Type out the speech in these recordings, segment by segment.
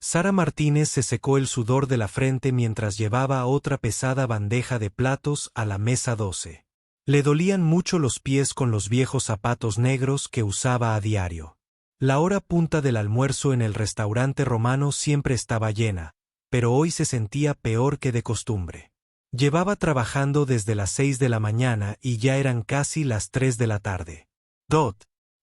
Sara Martínez se secó el sudor de la frente mientras llevaba otra pesada bandeja de platos a la mesa 12. Le dolían mucho los pies con los viejos zapatos negros que usaba a diario. La hora punta del almuerzo en el restaurante romano siempre estaba llena, pero hoy se sentía peor que de costumbre. Llevaba trabajando desde las 6 de la mañana y ya eran casi las 3 de la tarde.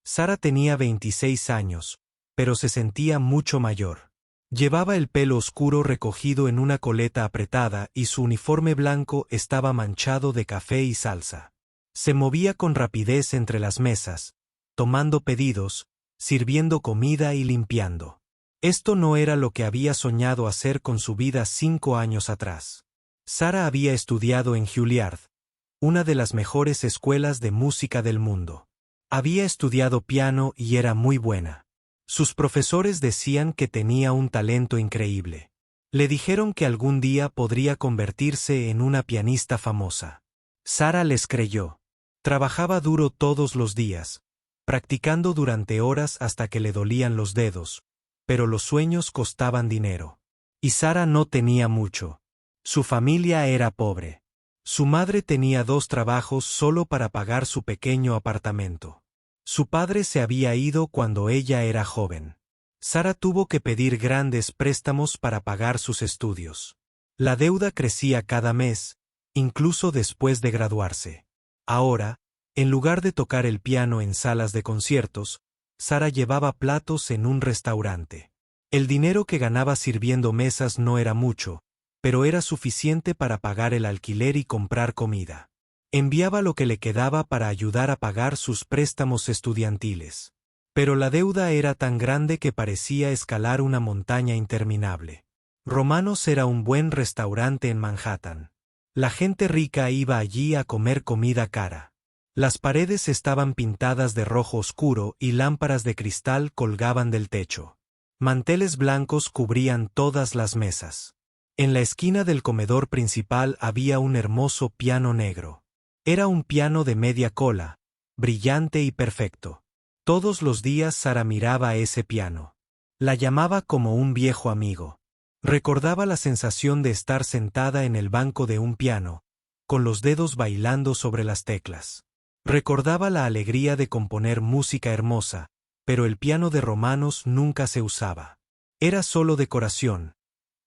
Sara tenía 26 años, pero se sentía mucho mayor. Llevaba el pelo oscuro recogido en una coleta apretada y su uniforme blanco estaba manchado de café y salsa. Se movía con rapidez entre las mesas, tomando pedidos, sirviendo comida y limpiando. Esto no era lo que había soñado hacer con su vida 5 años atrás. Sara había estudiado en Juilliard, una de las mejores escuelas de música del mundo. Había estudiado piano y era muy buena. Sus profesores decían que tenía un talento increíble. Le dijeron que algún día podría convertirse en una pianista famosa. Sara les creyó. Trabajaba duro todos los días, practicando durante horas hasta que le dolían los dedos, pero los sueños costaban dinero. Y Sara no tenía mucho. Su familia era pobre. Su madre tenía 2 trabajos solo para pagar su pequeño apartamento. Su padre se había ido cuando ella era joven. Sara tuvo que pedir grandes préstamos para pagar sus estudios. La deuda crecía cada mes, incluso después de graduarse. Ahora, en lugar de tocar el piano en salas de conciertos, Sara llevaba platos en un restaurante. El dinero que ganaba sirviendo mesas no era mucho, pero era suficiente para pagar el alquiler y comprar comida. Enviaba lo que le quedaba para ayudar a pagar sus préstamos estudiantiles. Pero la deuda era tan grande que parecía escalar una montaña interminable. Romanos era un buen restaurante en Manhattan. La gente rica iba allí a comer comida cara. Las paredes estaban pintadas de rojo oscuro y lámparas de cristal colgaban del techo. Manteles blancos cubrían todas las mesas. En la esquina del comedor principal había un hermoso piano negro. Era un piano de media cola, brillante y perfecto. Todos los días Sara miraba ese piano. La llamaba como un viejo amigo. Recordaba la sensación de estar sentada en el banco de un piano, con los dedos bailando sobre las teclas. Recordaba la alegría de componer música hermosa, pero el piano de Romanos nunca se usaba. Era solo decoración,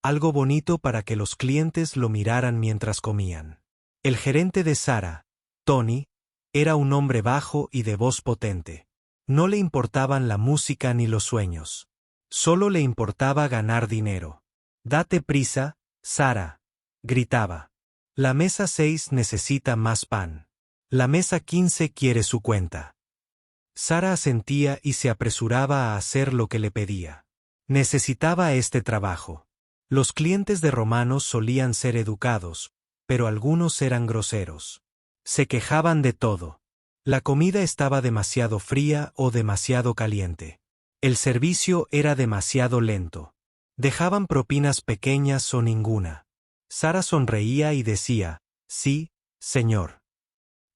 algo bonito para que los clientes lo miraran mientras comían. El gerente de Sara, Tony, era un hombre bajo y de voz potente. No le importaban la música ni los sueños. Solo le importaba ganar dinero. «Date prisa, Sara», gritaba. «La mesa 6 necesita más pan. La mesa 15 quiere su cuenta». Sara asentía y se apresuraba a hacer lo que le pedía. Necesitaba este trabajo. Los clientes de Romanos solían ser educados, pero algunos eran groseros. Se quejaban de todo. La comida estaba demasiado fría o demasiado caliente. El servicio era demasiado lento. Dejaban propinas pequeñas o ninguna. Sara sonreía y decía, «Sí, señor».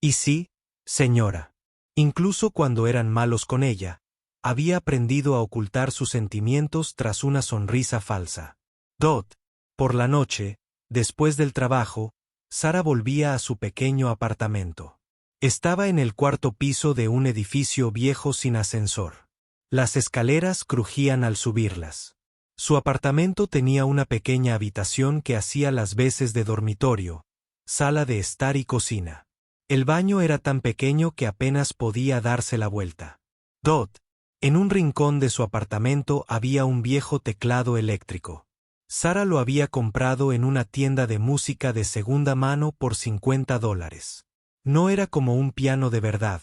Y «Sí, señora». Incluso cuando eran malos con ella, había aprendido a ocultar sus sentimientos tras una sonrisa falsa. Por la noche, después del trabajo, Sara volvía a su pequeño apartamento. Estaba en el 4º piso de un edificio viejo sin ascensor. Las escaleras crujían al subirlas. Su apartamento tenía una pequeña habitación que hacía las veces de dormitorio, sala de estar y cocina. El baño era tan pequeño que apenas podía darse la vuelta. En un rincón de su apartamento había un viejo teclado eléctrico. Sara lo había comprado en una tienda de música de segunda mano por $50. No era como un piano de verdad,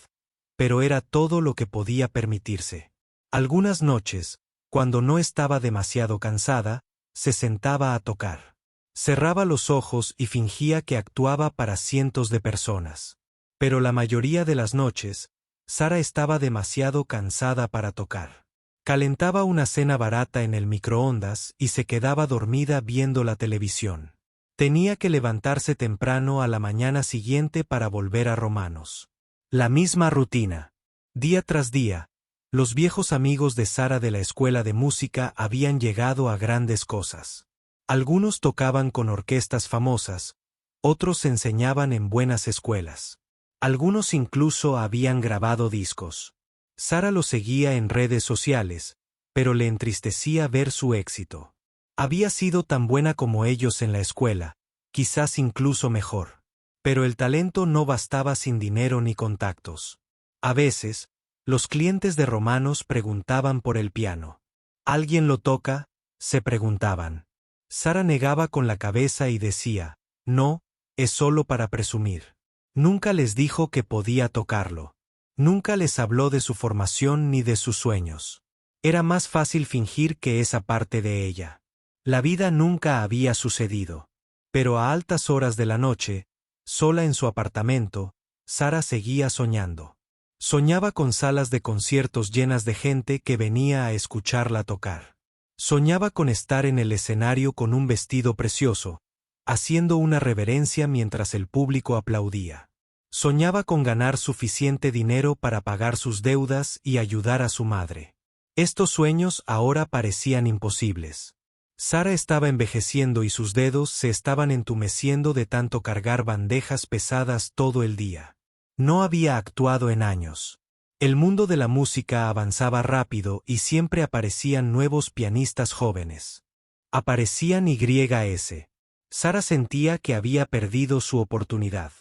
pero era todo lo que podía permitirse. Algunas noches, cuando no estaba demasiado cansada, se sentaba a tocar. Cerraba los ojos y fingía que actuaba para cientos de personas. Pero la mayoría de las noches, Sara estaba demasiado cansada para tocar. Calentaba una cena barata en el microondas y se quedaba dormida viendo la televisión. Tenía que levantarse temprano a la mañana siguiente para volver a Romanos. La misma rutina. Día tras día, Los viejos amigos de Sara de la escuela de música habían llegado a grandes cosas. Algunos tocaban con orquestas famosas, otros enseñaban en buenas escuelas. Algunos incluso habían grabado discos. Sara los seguía en redes sociales, pero le entristecía ver su éxito. Había sido tan buena como ellos en la escuela, quizás incluso mejor. Pero el talento no bastaba sin dinero ni contactos. A veces, los clientes de Romanos preguntaban por el piano. ¿Alguien lo toca?, se preguntaban. Sara negaba con la cabeza y decía, no, es solo para presumir. Nunca les dijo que podía tocarlo. Nunca les habló de su formación ni de sus sueños. Era más fácil fingir que esa parte de ella. La vida nunca había sucedido. Pero a altas horas de la noche, sola en su apartamento, Sara seguía soñando. Soñaba con salas de conciertos llenas de gente que venía a escucharla tocar. Soñaba con estar en el escenario con un vestido precioso, haciendo una reverencia mientras el público aplaudía. Soñaba con ganar suficiente dinero para pagar sus deudas y ayudar a su madre. Estos sueños ahora parecían imposibles. Sara estaba envejeciendo y sus dedos se estaban entumeciendo de tanto cargar bandejas pesadas todo el día. No había actuado en años. El mundo de la música avanzaba rápido y siempre aparecían nuevos pianistas jóvenes. Aparecían YS. Sara sentía que había perdido su oportunidad.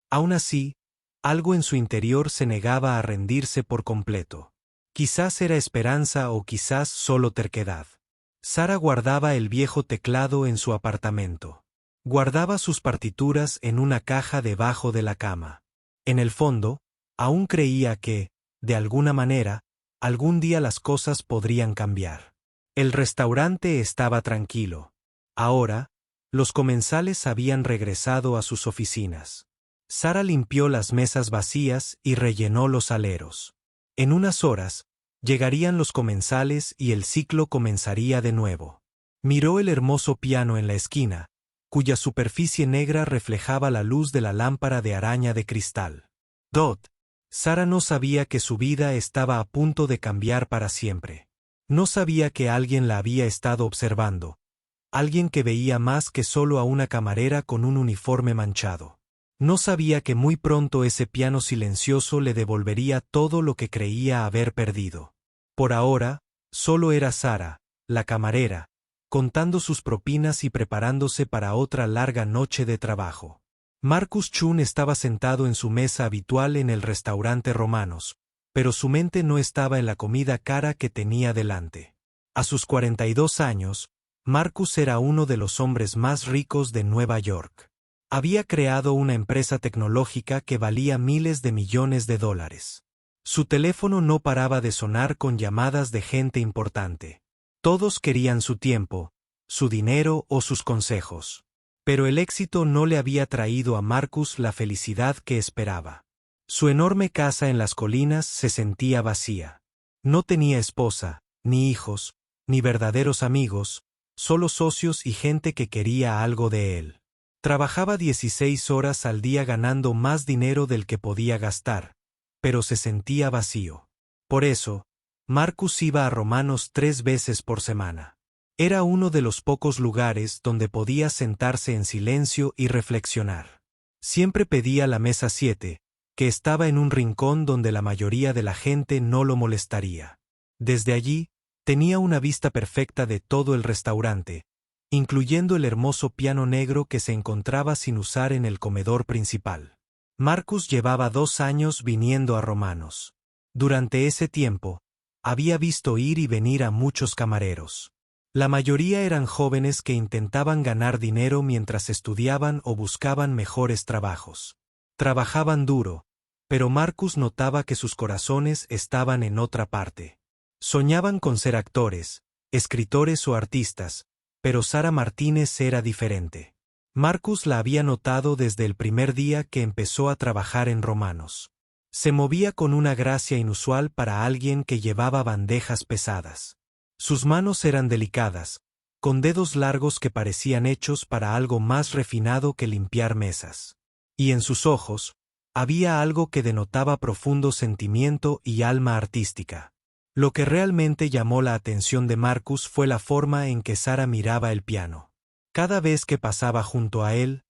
Aún así, algo en su interior se negaba a rendirse por completo. Quizás era esperanza o quizás solo terquedad. Sara guardaba el viejo teclado en su apartamento. Guardaba sus partituras en una caja debajo de la cama. En el fondo, aún creía que, de alguna manera, algún día las cosas podrían cambiar. El restaurante estaba tranquilo. Ahora, los comensales habían regresado a sus oficinas. Sara limpió las mesas vacías y rellenó los aleros. En unas horas, llegarían los comensales y el ciclo comenzaría de nuevo. Miró el hermoso piano en la esquina, cuya superficie negra reflejaba la luz de la lámpara de araña de cristal. Sara no sabía que su vida estaba a punto de cambiar para siempre. No sabía que alguien la había estado observando. Alguien que veía más que solo a una camarera con un uniforme manchado. No sabía que muy pronto ese piano silencioso le devolvería todo lo que creía haber perdido. Por ahora, solo era Sara, la camarera, contando sus propinas y preparándose para otra larga noche de trabajo. Marcus Chun estaba sentado en su mesa habitual en el restaurante Romanos, pero su mente no estaba en la comida cara que tenía delante. A sus 42 años, Marcus era uno de los hombres más ricos de Nueva York. Había creado una empresa tecnológica que valía miles de millones de dólares. Su teléfono no paraba de sonar con llamadas de gente importante. Todos querían su tiempo, su dinero o sus consejos. Pero el éxito no le había traído a Marcus la felicidad que esperaba. Su enorme casa en las colinas se sentía vacía. No tenía esposa, ni hijos, ni verdaderos amigos, solo socios y gente que quería algo de él. Trabajaba 16 horas al día ganando más dinero del que podía gastar, pero se sentía vacío. Por eso, Marcus iba a Romanos 3 veces por semana. Era uno de los pocos lugares donde podía sentarse en silencio y reflexionar. Siempre pedía la mesa 7, que estaba en un rincón donde la mayoría de la gente no lo molestaría. Desde allí, tenía una vista perfecta de todo el restaurante, incluyendo el hermoso piano negro que se encontraba sin usar en el comedor principal. Marcus llevaba 2 años viniendo a Romanos. Durante ese tiempo, había visto ir y venir a muchos camareros. La mayoría eran jóvenes que intentaban ganar dinero mientras estudiaban o buscaban mejores trabajos. Trabajaban duro, pero Marcus notaba que sus corazones estaban en otra parte. Soñaban con ser actores, escritores o artistas, pero Sara Martínez era diferente. Marcus la había notado desde el primer día que empezó a trabajar en Romanos. Se movía con una gracia inusual para alguien que llevaba bandejas pesadas. Sus manos eran delicadas, con dedos largos que parecían hechos para algo más refinado que limpiar mesas. Y en sus ojos, había algo que denotaba profundo sentimiento y alma artística. Lo que realmente llamó la atención de Marcus fue la forma en que Sara miraba el piano. Cada vez que pasaba junto a él,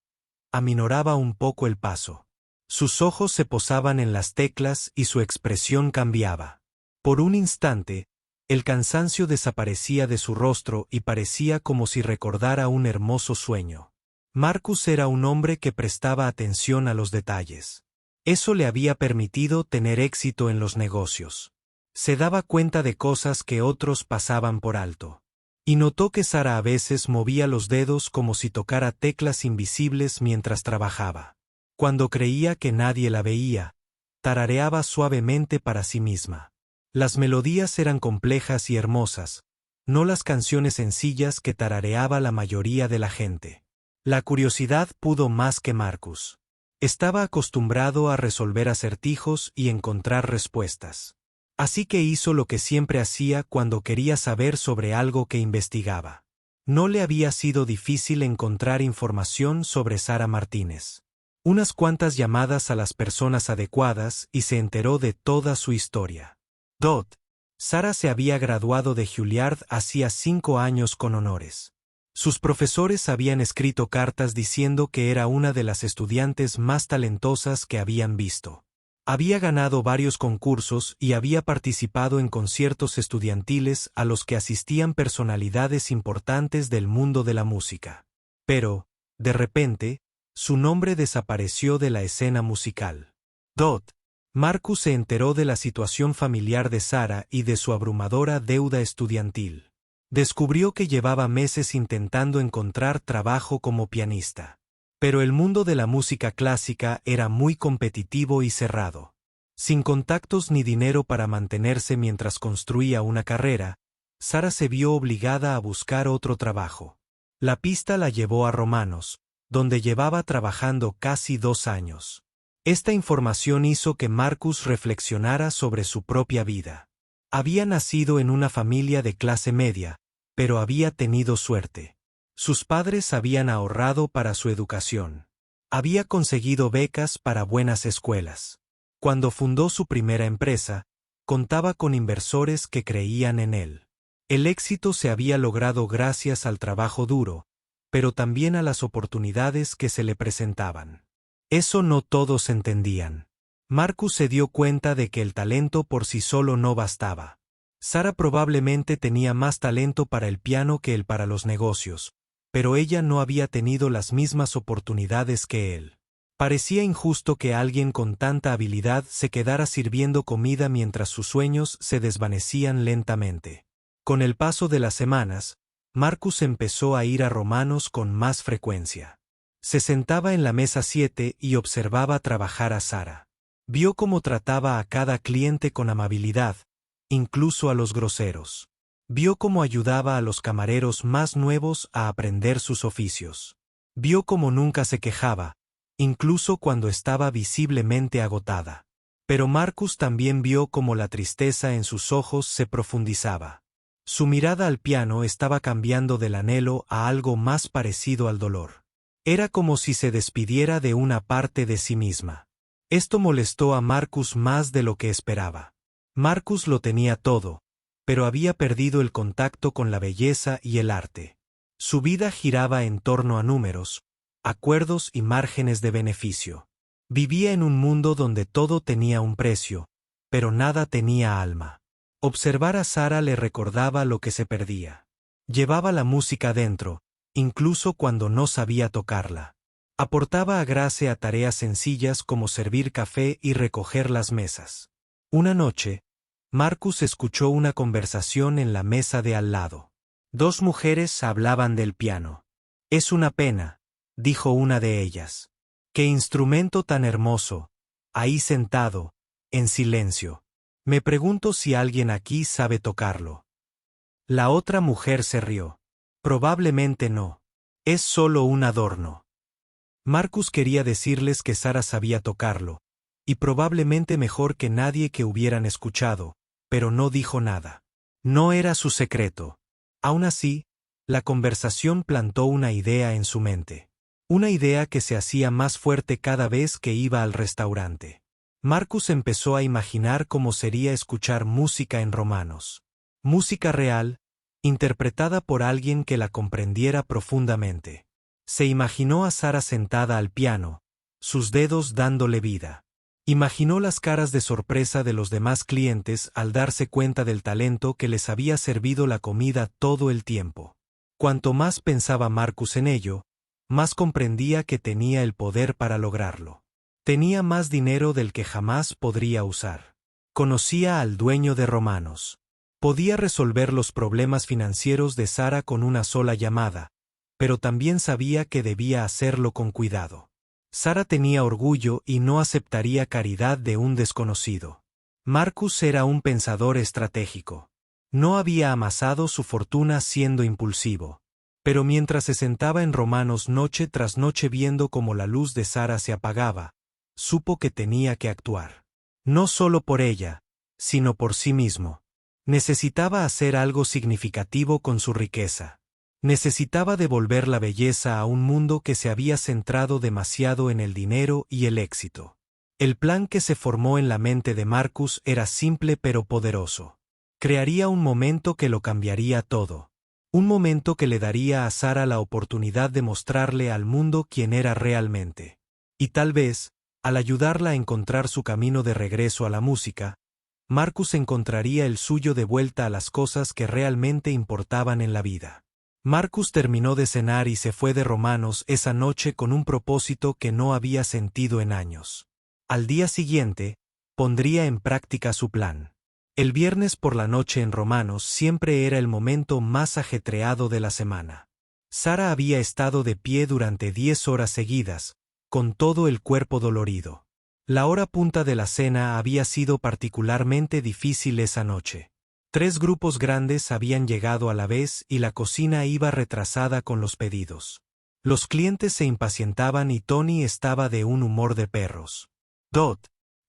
aminoraba un poco el paso. Sus ojos se posaban en las teclas y su expresión cambiaba. Por un instante, el cansancio desaparecía de su rostro y parecía como si recordara un hermoso sueño. Marcus era un hombre que prestaba atención a los detalles. Eso le había permitido tener éxito en los negocios. Se daba cuenta de cosas que otros pasaban por alto. Y notó que Sara a veces movía los dedos como si tocara teclas invisibles mientras trabajaba. Cuando creía que nadie la veía, tarareaba suavemente para sí misma. Las melodías eran complejas y hermosas, no las canciones sencillas que tarareaba la mayoría de la gente. La curiosidad pudo más que Marcus. Estaba acostumbrado a resolver acertijos y encontrar respuestas. Así que hizo lo que siempre hacía cuando quería saber sobre algo que investigaba. No le había sido difícil encontrar información sobre Sara Martínez. Unas cuantas llamadas a las personas adecuadas y se enteró de toda su historia. Sara se había graduado de Juilliard hacía 5 años con honores. Sus profesores habían escrito cartas diciendo que era una de las estudiantes más talentosas que habían visto. Había ganado varios concursos y había participado en conciertos estudiantiles a los que asistían personalidades importantes del mundo de la música. Pero, de repente, su nombre desapareció de la escena musical. Marcus se enteró de la situación familiar de Sara y de su abrumadora deuda estudiantil. Descubrió que llevaba meses intentando encontrar trabajo como pianista. Pero el mundo de la música clásica era muy competitivo y cerrado. Sin contactos ni dinero para mantenerse mientras construía una carrera, Sara se vio obligada a buscar otro trabajo. La pista la llevó a Romanos, donde llevaba trabajando casi 2 años. Esta información hizo que Marcus reflexionara sobre su propia vida. Había nacido en una familia de clase media, pero había tenido suerte. Sus padres habían ahorrado para su educación. Había conseguido becas para buenas escuelas. Cuando fundó su primera empresa, contaba con inversores que creían en él. El éxito se había logrado gracias al trabajo duro, pero también a las oportunidades que se le presentaban. Eso no todos entendían. Marcus se dio cuenta de que el talento por sí solo no bastaba. Sara probablemente tenía más talento para el piano que él para los negocios, pero ella no había tenido las mismas oportunidades que él. Parecía injusto que alguien con tanta habilidad se quedara sirviendo comida mientras sus sueños se desvanecían lentamente. Con el paso de las semanas, Marcus empezó a ir a Romanos con más frecuencia. Se sentaba en la mesa 7 y observaba trabajar a Sara. Vio cómo trataba a cada cliente con amabilidad, incluso a los groseros. Vio cómo ayudaba a los camareros más nuevos a aprender sus oficios. Vio cómo nunca se quejaba, incluso cuando estaba visiblemente agotada. Pero Marcus también vio cómo la tristeza en sus ojos se profundizaba. Su mirada al piano estaba cambiando del anhelo a algo más parecido al dolor. Era como si se despidiera de una parte de sí misma. Esto molestó a Marcus más de lo que esperaba. Marcus lo tenía todo, pero había perdido el contacto con la belleza y el arte. Su vida giraba en torno a números, acuerdos y márgenes de beneficio. Vivía en un mundo donde todo tenía un precio, pero nada tenía alma. Observar a Sara le recordaba lo que se perdía. Llevaba la música dentro, incluso cuando no sabía tocarla. Aportaba a Grace a tareas sencillas como servir café y recoger las mesas. Una noche, Marcus escuchó una conversación en la mesa de al lado. 2 mujeres hablaban del piano. «Es una pena», dijo una de ellas. «Qué instrumento tan hermoso, ahí sentado, en silencio. Me pregunto si alguien aquí sabe tocarlo». La otra mujer se rió. «Probablemente no. Es solo un adorno». Marcus quería decirles que Sara sabía tocarlo, y probablemente mejor que nadie que hubieran escuchado, pero no dijo nada. No era su secreto. Aún así, la conversación plantó una idea en su mente. Una idea que se hacía más fuerte cada vez que iba al restaurante. Marcus empezó a imaginar cómo sería escuchar música en romanos. Música real, interpretada por alguien que la comprendiera profundamente. Se imaginó a Sara sentada al piano, sus dedos dándole vida. Imaginó las caras de sorpresa de los demás clientes al darse cuenta del talento que les había servido la comida todo el tiempo. Cuanto más pensaba Marcus en ello, más comprendía que tenía el poder para lograrlo. Tenía más dinero del que jamás podría usar. Conocía al dueño de Romanos. Podía resolver los problemas financieros de Sara con una sola llamada, pero también sabía que debía hacerlo con cuidado. Sara tenía orgullo y no aceptaría caridad de un desconocido. Marcus era un pensador estratégico. No había amasado su fortuna siendo impulsivo. Pero mientras se sentaba en Romanos noche tras noche viendo cómo la luz de Sara se apagaba, supo que tenía que actuar. No solo por ella, sino por sí mismo. Necesitaba hacer algo significativo con su riqueza. Necesitaba devolver la belleza a un mundo que se había centrado demasiado en el dinero y el éxito. El plan que se formó en la mente de Marcus era simple pero poderoso. Crearía un momento que lo cambiaría todo. Un momento que le daría a Sara la oportunidad de mostrarle al mundo quién era realmente. Y tal vez, al ayudarla a encontrar su camino de regreso a la música, Marcus encontraría el suyo de vuelta a las cosas que realmente importaban en la vida. Marcus terminó de cenar y se fue de Romanos esa noche con un propósito que no había sentido en años. Al día siguiente, pondría en práctica su plan. El viernes por la noche en Romanos siempre era el momento más ajetreado de la semana. Sara había estado de pie durante 10 horas seguidas, con todo el cuerpo dolorido. La hora punta de la cena había sido particularmente difícil esa noche. 3 grupos grandes habían llegado a la vez y la cocina iba retrasada con los pedidos. Los clientes se impacientaban y Tony estaba de un humor de perros.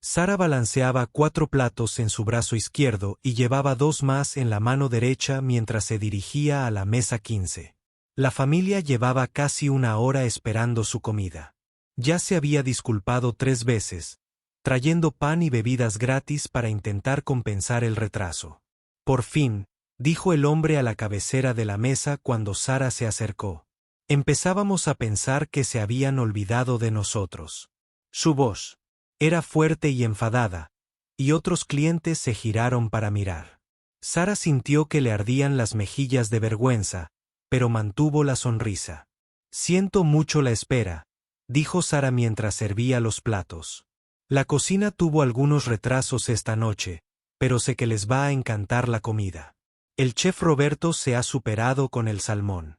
Sara balanceaba 4 platos en su brazo izquierdo y llevaba 2 más en la mano derecha mientras se dirigía a la mesa 15. La familia llevaba casi una hora esperando su comida. Ya se había disculpado 3 veces, trayendo pan y bebidas gratis para intentar compensar el retraso. Por fin, dijo el hombre a la cabecera de la mesa cuando Sara se acercó. Empezábamos a pensar que se habían olvidado de nosotros. Su voz era fuerte y enfadada, y otros clientes se giraron para mirar. Sara sintió que le ardían las mejillas de vergüenza, pero mantuvo la sonrisa. Siento mucho la espera, dijo Sara mientras servía los platos. La cocina tuvo algunos retrasos esta noche, pero sé que les va a encantar la comida. El chef Roberto se ha superado con el salmón.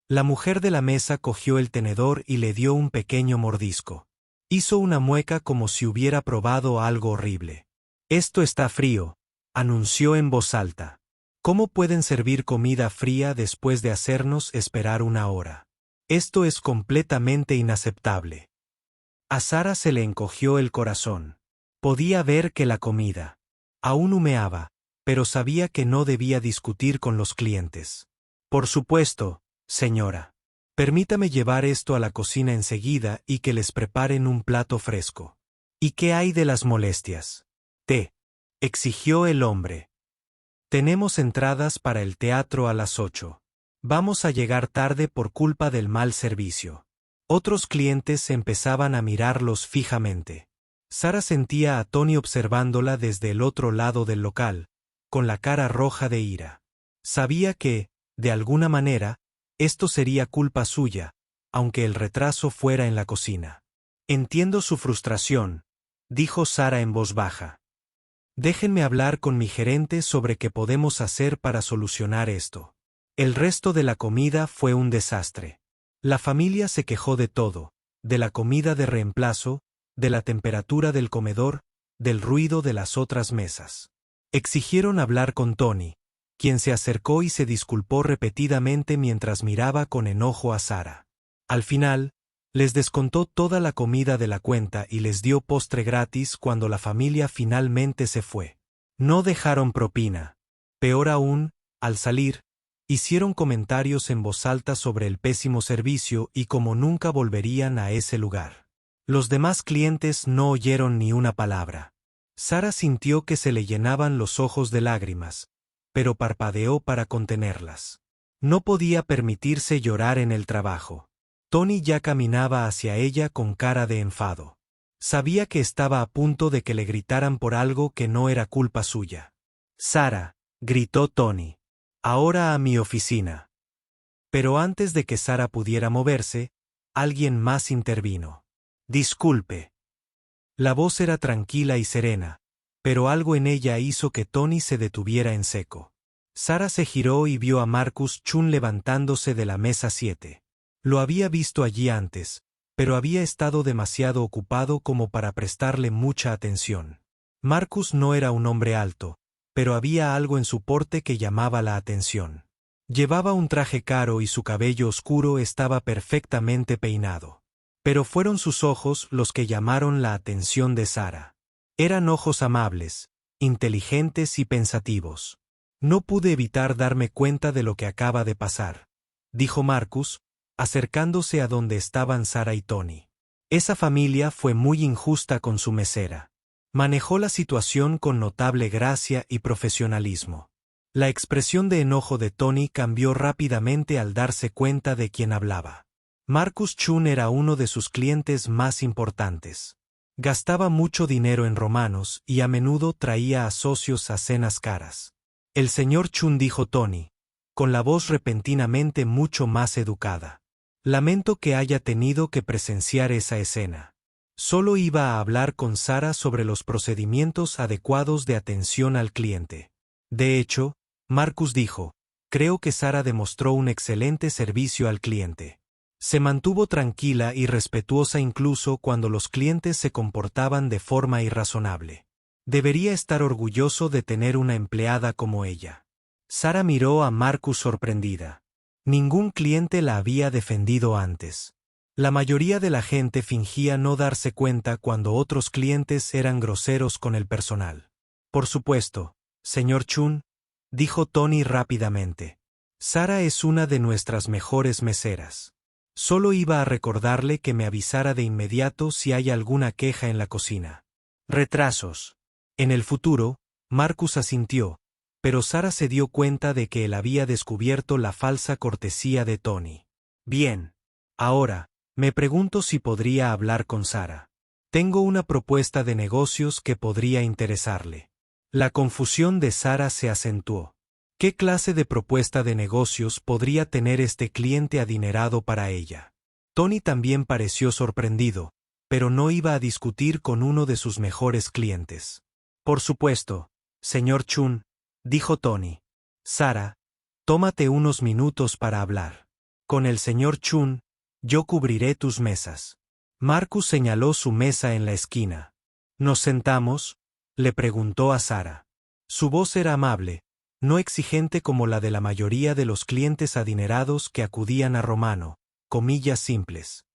La mujer de la mesa cogió el tenedor y le dio un pequeño mordisco. Hizo una mueca como si hubiera probado algo horrible. Esto está frío, anunció en voz alta. ¿Cómo pueden servir comida fría después de hacernos esperar una hora? Esto es completamente inaceptable. A Sara se le encogió el corazón. Podía ver que la comida aún humeaba, pero sabía que no debía discutir con los clientes. Por supuesto, señora. Permítame llevar esto a la cocina enseguida y que les preparen un plato fresco. ¿Y qué hay de las molestias? Exigió el hombre. Tenemos entradas para el teatro a las 8. Vamos a llegar tarde por culpa del mal servicio. Otros clientes empezaban a mirarlos fijamente. Sara sentía a Tony observándola desde el otro lado del local, con la cara roja de ira. Sabía que, de alguna manera, esto sería culpa suya, aunque el retraso fuera en la cocina. Entiendo su frustración, dijo Sara en voz baja. Déjenme hablar con mi gerente sobre qué podemos hacer para solucionar esto. El resto de la comida fue un desastre. La familia se quejó de todo, de la comida de reemplazo, de la temperatura del comedor, del ruido de las otras mesas. Exigieron hablar con Tony, quien se acercó y se disculpó repetidamente mientras miraba con enojo a Sara. Al final, les descontó toda la comida de la cuenta y les dio postre gratis cuando la familia finalmente se fue. No dejaron propina. Peor aún, al salir, hicieron comentarios en voz alta sobre el pésimo servicio y cómo nunca volverían a ese lugar. Los demás clientes no oyeron ni una palabra. Sara sintió que se le llenaban los ojos de lágrimas, pero parpadeó para contenerlas. No podía permitirse llorar en el trabajo. Tony ya caminaba hacia ella con cara de enfado. Sabía que estaba a punto de que le gritaran por algo que no era culpa suya. «Sara», gritó Tony. «Ahora a mi oficina». Pero antes de que Sara pudiera moverse, alguien más intervino. «Disculpe». La voz era tranquila y serena, pero algo en ella hizo que Tony se detuviera en seco. Sara se giró y vio a Marcus Chun levantándose de la mesa 7. Lo había visto allí antes, pero había estado demasiado ocupado como para prestarle mucha atención. Marcus no era un hombre alto, pero había algo en su porte que llamaba la atención. Llevaba un traje caro y su cabello oscuro estaba perfectamente peinado. Pero fueron sus ojos los que llamaron la atención de Sara. Eran ojos amables, inteligentes y pensativos. «No pude evitar darme cuenta de lo que acaba de pasar», dijo Marcus, acercándose a donde estaban Sara y Tony. «Esa familia fue muy injusta con su mesera. Manejó la situación con notable gracia y profesionalismo». La expresión de enojo de Tony cambió rápidamente al darse cuenta de quién hablaba. Marcus Chun era uno de sus clientes más importantes. Gastaba mucho dinero en romanos y a menudo traía a socios a cenas caras. «El señor Chun», dijo Tony, con la voz repentinamente mucho más educada. «Lamento que haya tenido que presenciar esa escena. Solo iba a hablar con Sara sobre los procedimientos adecuados de atención al cliente». De hecho, Marcus dijo, «creo que Sara demostró un excelente servicio al cliente. Se mantuvo tranquila y respetuosa incluso cuando los clientes se comportaban de forma irrazonable. Debería estar orgulloso de tener una empleada como ella». Sara miró a Marcus sorprendida. Ningún cliente la había defendido antes. La mayoría de la gente fingía no darse cuenta cuando otros clientes eran groseros con el personal. «Por supuesto, señor Chun», dijo Tony rápidamente. «Sara es una de nuestras mejores meseras. Solo iba a recordarle que me avisara de inmediato si hay alguna queja en la cocina». «Retrasos». En el futuro, Marcus asintió, pero Sara se dio cuenta de que él había descubierto la falsa cortesía de Tony. «Bien. Ahora, me pregunto si podría hablar con Sara. Tengo una propuesta de negocios que podría interesarle». La confusión de Sara se acentuó. ¿Qué clase de propuesta de negocios podría tener este cliente adinerado para ella? Tony también pareció sorprendido, pero no iba a discutir con uno de sus mejores clientes. «Por supuesto, señor Chun», dijo Tony. «Sara, tómate unos minutos para hablar. Con el señor Chun, yo cubriré tus mesas». Marcus señaló su mesa en la esquina. «¿Nos sentamos?», le preguntó a Sara. Su voz era amable, no exigente como la de la mayoría de los clientes adinerados que acudían a Romano, comillas simples.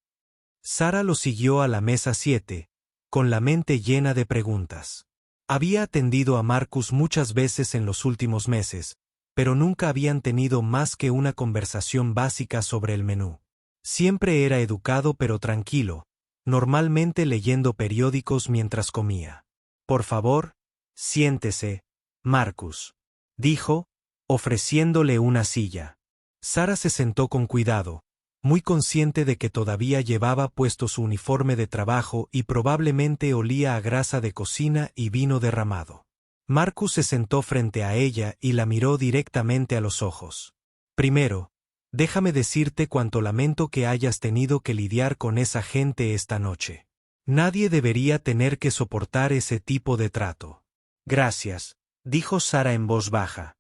Sara lo siguió a la mesa 7, con la mente llena de preguntas. Había atendido a Marcus muchas veces en los últimos meses, pero nunca habían tenido más que una conversación básica sobre el menú. Siempre era educado pero tranquilo, normalmente leyendo periódicos mientras comía. «Por favor, siéntese, Marcus», dijo, ofreciéndole una silla. Sara se sentó con cuidado, muy consciente de que todavía llevaba puesto su uniforme de trabajo y probablemente olía a grasa de cocina y vino derramado. Marcus se sentó frente a ella y la miró directamente a los ojos. «Primero, déjame decirte cuánto lamento que hayas tenido que lidiar con esa gente esta noche. Nadie debería tener que soportar ese tipo de trato». «Gracias», dijo Sara en voz baja.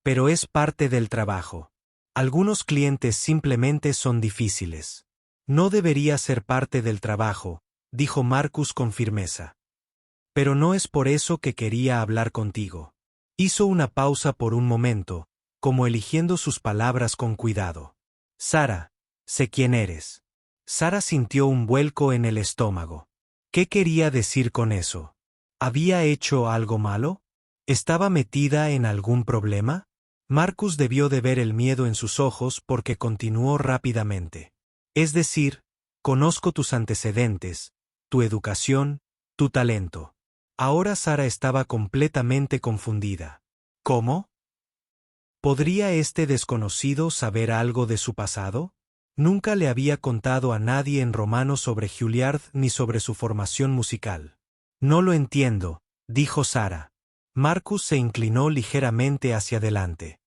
«Pero es parte del trabajo. Algunos clientes simplemente son difíciles». «No debería ser parte del trabajo», dijo Marcus con firmeza. «Pero no es por eso que quería hablar contigo». Hizo una pausa por un momento, como eligiendo sus palabras con cuidado. «Sara, sé quién eres». Sara sintió un vuelco en el estómago. ¿Qué quería decir con eso? ¿Había hecho algo malo? ¿Estaba metida en algún problema? Marcus debió de ver el miedo en sus ojos porque continuó rápidamente. «Es decir, Conozco tus antecedentes, tu educación, tu talento. Ahora Sara estaba completamente confundida. ¿Cómo? ¿Podría este desconocido saber algo de su pasado? Nunca le había contado a nadie en romano sobre Juilliard ni sobre su formación musical. No lo entiendo, dijo Sara. Marcus se inclinó ligeramente hacia adelante.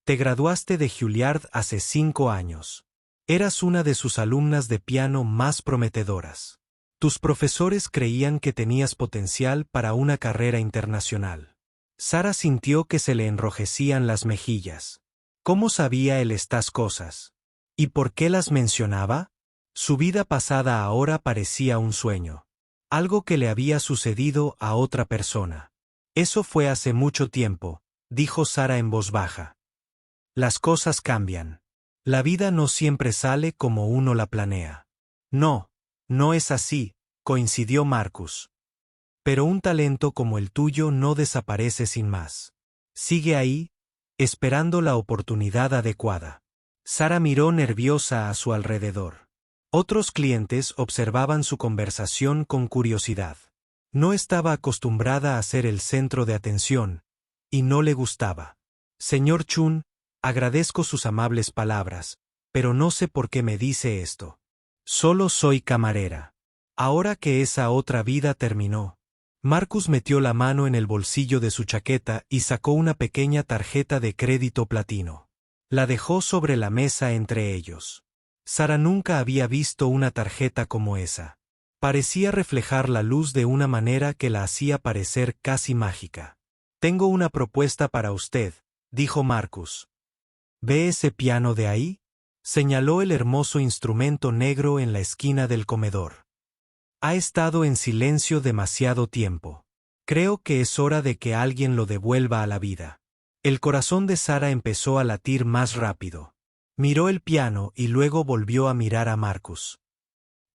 Te graduaste de Juilliard hace 5 años. Eras una de sus alumnas de piano más prometedoras. Tus profesores creían que tenías potencial para una carrera internacional. Sara sintió que se le enrojecían las mejillas. ¿Cómo sabía él estas cosas? ¿Y por qué las mencionaba? Su vida pasada ahora parecía un sueño. Algo que le había sucedido a otra persona. Eso fue hace mucho tiempo, dijo Sara en voz baja. Las cosas cambian. La vida no siempre sale como uno la planea. No, no es así, coincidió Marcus. Pero un talento como el tuyo no desaparece sin más. Sigue ahí, esperando la oportunidad adecuada. Sara miró nerviosa a su alrededor. Otros clientes observaban su conversación con curiosidad. No estaba acostumbrada a ser el centro de atención, y no le gustaba. Señor Chun, agradezco sus amables palabras, pero no sé por qué me dice esto. Solo soy camarera. Ahora que esa otra vida terminó. Marcus metió la mano en el bolsillo de su chaqueta y sacó una pequeña tarjeta de crédito platino. La dejó sobre la mesa entre ellos. Sara nunca había visto una tarjeta como esa. Parecía reflejar la luz de una manera que la hacía parecer casi mágica. Tengo una propuesta para usted, dijo Marcus. ¿Ve ese piano de ahí? Señaló el hermoso instrumento negro en la esquina del comedor. Ha estado en silencio demasiado tiempo. Creo que es hora de que alguien lo devuelva a la vida. El corazón de Sara empezó a latir más rápido. Miró el piano y luego volvió a mirar a Marcus.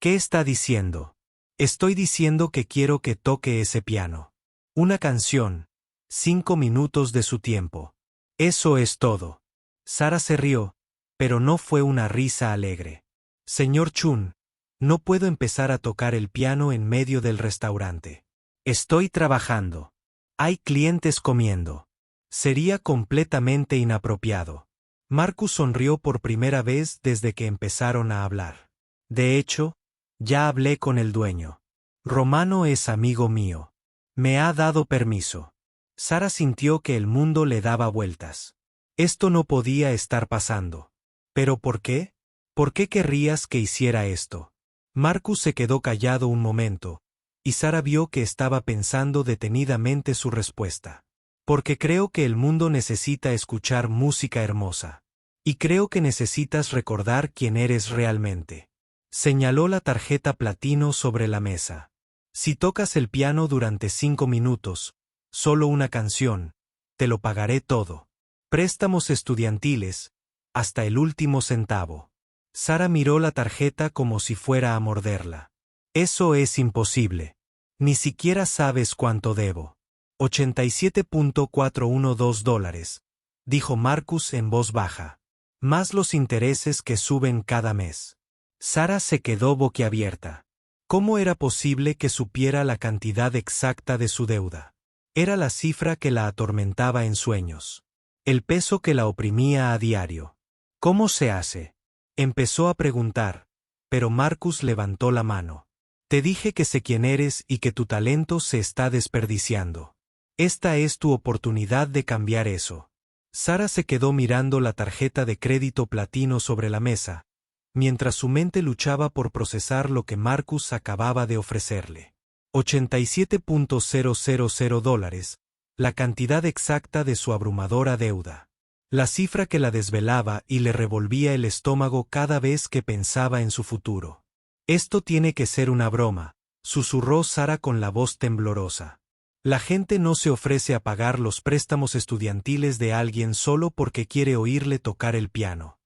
¿Qué está diciendo? Estoy diciendo que quiero que toque ese piano. Una canción. 5 minutos de su tiempo. Eso es todo. Sara se rió, pero no fue una risa alegre. Señor Chun, no puedo empezar a tocar el piano en medio del restaurante. Estoy trabajando. Hay clientes comiendo. Sería completamente inapropiado. Marcus sonrió por primera vez desde que empezaron a hablar. De hecho, ya hablé con el dueño. Romano es amigo mío. Me ha dado permiso. Sara sintió que el mundo le daba vueltas. Esto no podía estar pasando. ¿Pero por qué? ¿Por qué querrías que hiciera esto? Marcus se quedó callado un momento, y Sara vio que estaba pensando detenidamente su respuesta. Porque creo que el mundo necesita escuchar música hermosa. Y creo que necesitas recordar quién eres realmente. Señaló la tarjeta platino sobre la mesa. Si tocas el piano durante 5 minutos, solo una canción, te lo pagaré todo. Préstamos estudiantiles, hasta el último centavo. Sara miró la tarjeta como si fuera a morderla. Eso es imposible. Ni siquiera sabes cuánto debo. $87.412, dijo Marcus en voz baja. Más los intereses que suben cada mes. Sara se quedó boquiabierta. ¿Cómo era posible que supiera la cantidad exacta de su deuda? Era la cifra que la atormentaba en sueños. El peso que la oprimía a diario. ¿Cómo se hace? Empezó a preguntar, pero Marcus levantó la mano. Te dije que sé quién eres y que tu talento se está desperdiciando. Esta es tu oportunidad de cambiar eso. Sara se quedó mirando la tarjeta de crédito platino sobre la mesa, mientras su mente luchaba por procesar lo que Marcus acababa de ofrecerle. $87.000, la cantidad exacta de su abrumadora deuda. La cifra que la desvelaba y le revolvía el estómago cada vez que pensaba en su futuro. Esto tiene que ser una broma, susurró Sara con la voz temblorosa. La gente no se ofrece a pagar los préstamos estudiantiles de alguien solo porque quiere oírle tocar el piano.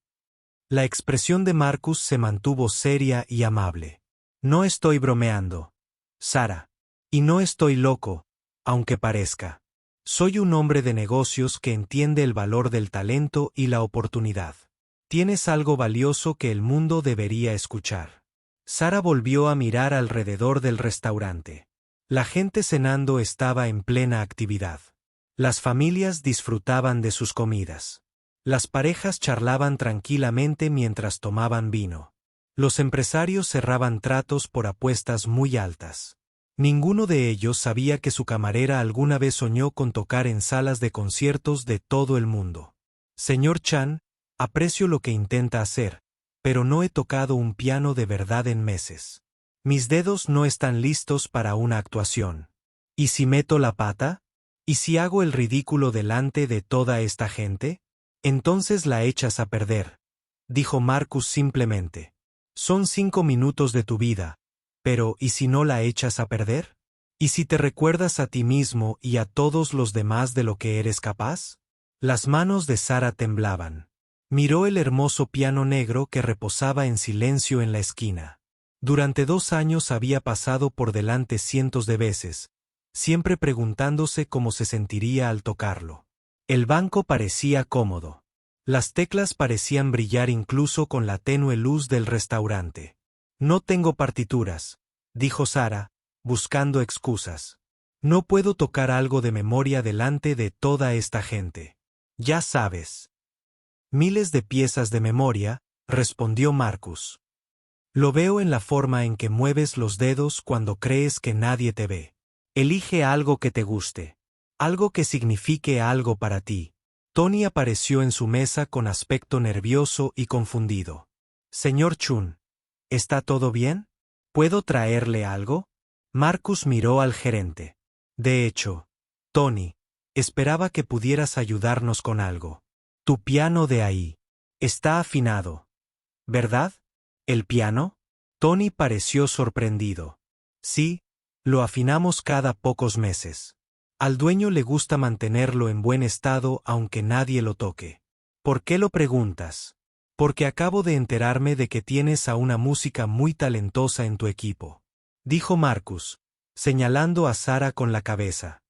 La expresión de Marcus se mantuvo seria y amable. No estoy bromeando, Sara. Y no estoy loco, aunque parezca. Soy un hombre de negocios que entiende el valor del talento y la oportunidad. Tienes algo valioso que el mundo debería escuchar. Sara volvió a mirar alrededor del restaurante. La gente cenando estaba en plena actividad. Las familias disfrutaban de sus comidas. Las parejas charlaban tranquilamente mientras tomaban vino. Los empresarios cerraban tratos por apuestas muy altas. Ninguno de ellos sabía que su camarera alguna vez soñó con tocar en salas de conciertos de todo el mundo. Señor Chan, aprecio lo que intenta hacer, pero no he tocado un piano de verdad en meses. Mis dedos no están listos para una actuación. ¿Y si meto la pata? ¿Y si hago el ridículo delante de toda esta gente? Entonces la echas a perder, dijo Marcus simplemente. Son 5 minutos de tu vida, pero ¿y si no la echas a perder? ¿Y si te recuerdas a ti mismo y a todos los demás de lo que eres capaz? Las manos de Sara temblaban. Miró el hermoso piano negro que reposaba en silencio en la esquina. Durante 2 años había pasado por delante cientos de veces, siempre preguntándose cómo se sentiría al tocarlo. El banco parecía cómodo. Las teclas parecían brillar incluso con la tenue luz del restaurante. No tengo partituras, dijo Sara, buscando excusas. No puedo tocar algo de memoria delante de toda esta gente. Ya sabes. Miles de piezas de memoria, respondió Marcus. Lo veo en la forma en que mueves los dedos cuando crees que nadie te ve. Elige algo que te guste. Algo que signifique algo para ti. Tony apareció en su mesa con aspecto nervioso y confundido. Señor Chun, ¿está todo bien? ¿Puedo traerle algo? Marcus miró al gerente. De hecho, Tony, esperaba que pudieras ayudarnos con algo. Tu piano de ahí. Está afinado. ¿Verdad? ¿El piano? Tony pareció sorprendido. Sí, lo afinamos cada pocos meses. Al dueño le gusta mantenerlo en buen estado aunque nadie lo toque. ¿Por qué lo preguntas? Porque acabo de enterarme de que tienes a una música muy talentosa en tu equipo, dijo Marcus, señalando a Sara con la cabeza.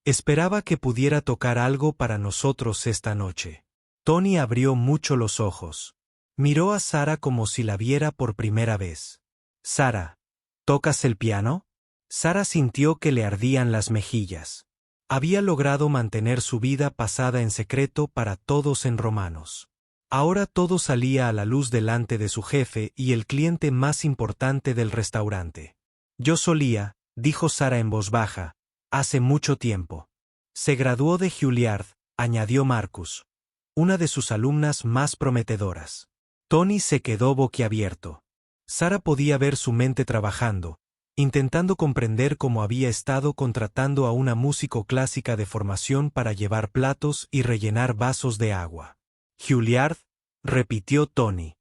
Esperaba que pudiera tocar algo para nosotros esta noche. Tony abrió mucho los ojos. Miró a Sara como si la viera por primera vez. Sara, ¿tocas el piano? Sara sintió que le ardían las mejillas. Había logrado mantener su vida pasada en secreto para todos en Romanos. Ahora todo salía a la luz delante de su jefe y el cliente más importante del restaurante. Yo solía, dijo Sara en voz baja, hace mucho tiempo. Se graduó de Juilliard, añadió Marcus, una de sus alumnas más prometedoras. Tony se quedó boquiabierto. Sara podía ver su mente trabajando, intentando comprender cómo había estado contratando a una músico clásica de formación para llevar platos y rellenar vasos de agua. Juilliard, repitió Tony.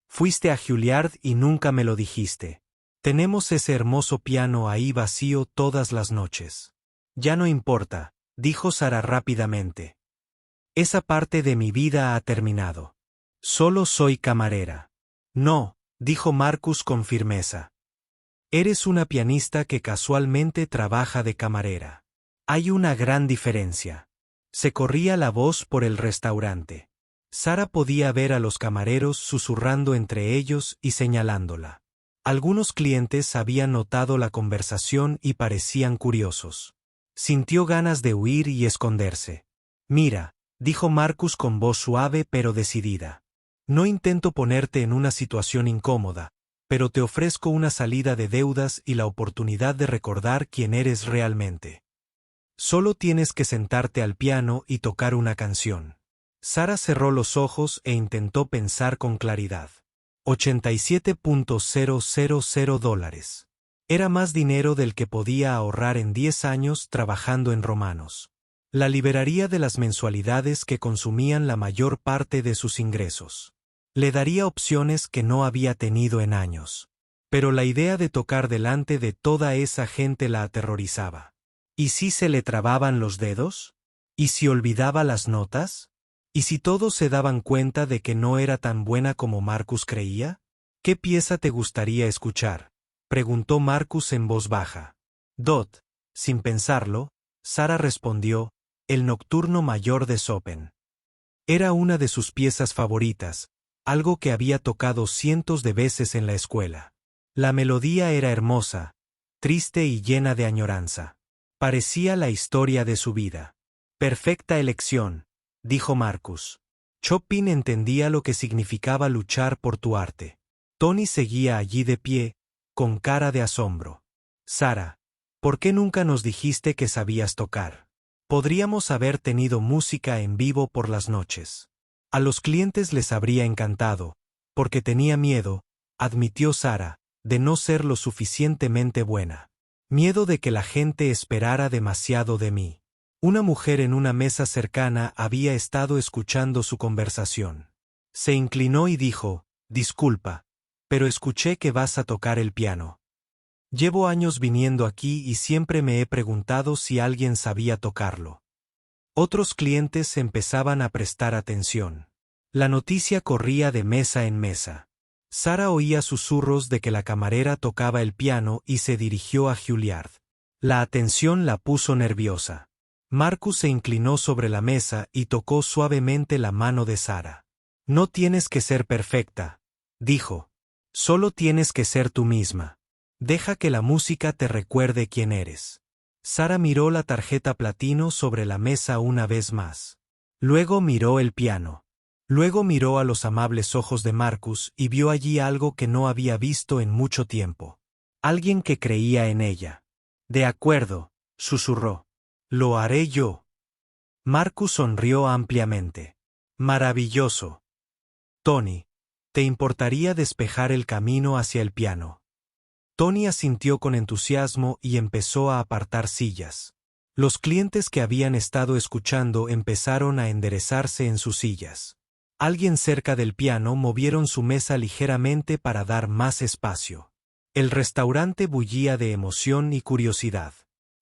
Fuiste a Juilliard y nunca me lo dijiste. Tenemos ese hermoso piano ahí vacío todas las noches. Ya no importa, dijo Sara rápidamente. Esa parte de mi vida ha terminado. Solo soy camarera. No, dijo Marcus con firmeza. Eres una pianista que casualmente trabaja de camarera. Hay una gran diferencia. Se corría la voz por el restaurante. Sara podía ver a los camareros susurrando entre ellos y señalándola. Algunos clientes habían notado la conversación y parecían curiosos. Sintió ganas de huir y esconderse. Mira, dijo Marcus con voz suave pero decidida. No intento ponerte en una situación incómoda, pero te ofrezco una salida de deudas y la oportunidad de recordar quién eres realmente. Solo tienes que sentarte al piano y tocar una canción. Sara cerró los ojos e intentó pensar con claridad. $87,000. Era más dinero del que podía ahorrar en 10 años trabajando en Romanos. La liberaría de las mensualidades que consumían la mayor parte de sus ingresos. Le daría opciones que no había tenido en años. Pero la idea de tocar delante de toda esa gente la aterrorizaba. ¿Y si se le trababan los dedos? ¿Y si olvidaba las notas? ¿Y si todos se daban cuenta de que no era tan buena como Marcus creía? ¿Qué pieza te gustaría escuchar?, preguntó Marcus en voz baja. Dot, sin pensarlo, Sara respondió, el Nocturno Mayor de Chopin. Era una de sus piezas favoritas, algo que había tocado cientos de veces en la escuela. La melodía era hermosa, triste y llena de añoranza. Parecía la historia de su vida. Perfecta elección, dijo Marcus. Chopin entendía lo que significaba luchar por tu arte. Tony seguía allí de pie, con cara de asombro. Sara, ¿por qué nunca nos dijiste que sabías tocar? Podríamos haber tenido música en vivo por las noches. A los clientes les habría encantado, porque tenía miedo, admitió Sara, de no ser lo suficientemente buena. Miedo de que la gente esperara demasiado de mí. Una mujer en una mesa cercana había estado escuchando su conversación. Se inclinó y dijo, disculpa, pero escuché que vas a tocar el piano. Llevo años viniendo aquí y siempre me he preguntado si alguien sabía tocarlo. Otros clientes empezaban a prestar atención. La noticia corría de mesa en mesa. Sara oía susurros de que la camarera tocaba el piano y se dirigió a Juilliard. La atención la puso nerviosa. Marcus se inclinó sobre la mesa y tocó suavemente la mano de Sara. No tienes que ser perfecta, dijo. Solo tienes que ser tú misma. Deja que la música te recuerde quién eres. Sara miró la tarjeta platino sobre la mesa una vez más. Luego miró el piano. Luego miró a los amables ojos de Marcus y vio allí algo que no había visto en mucho tiempo. Alguien que creía en ella. De acuerdo, susurró. Lo haré yo. Marcus sonrió ampliamente. Maravilloso. Tony, ¿te importaría despejar el camino hacia el piano? Tony asintió con entusiasmo y empezó a apartar sillas. Los clientes que habían estado escuchando empezaron a enderezarse en sus sillas. Alguien cerca del piano movieron su mesa ligeramente para dar más espacio. El restaurante bullía de emoción y curiosidad.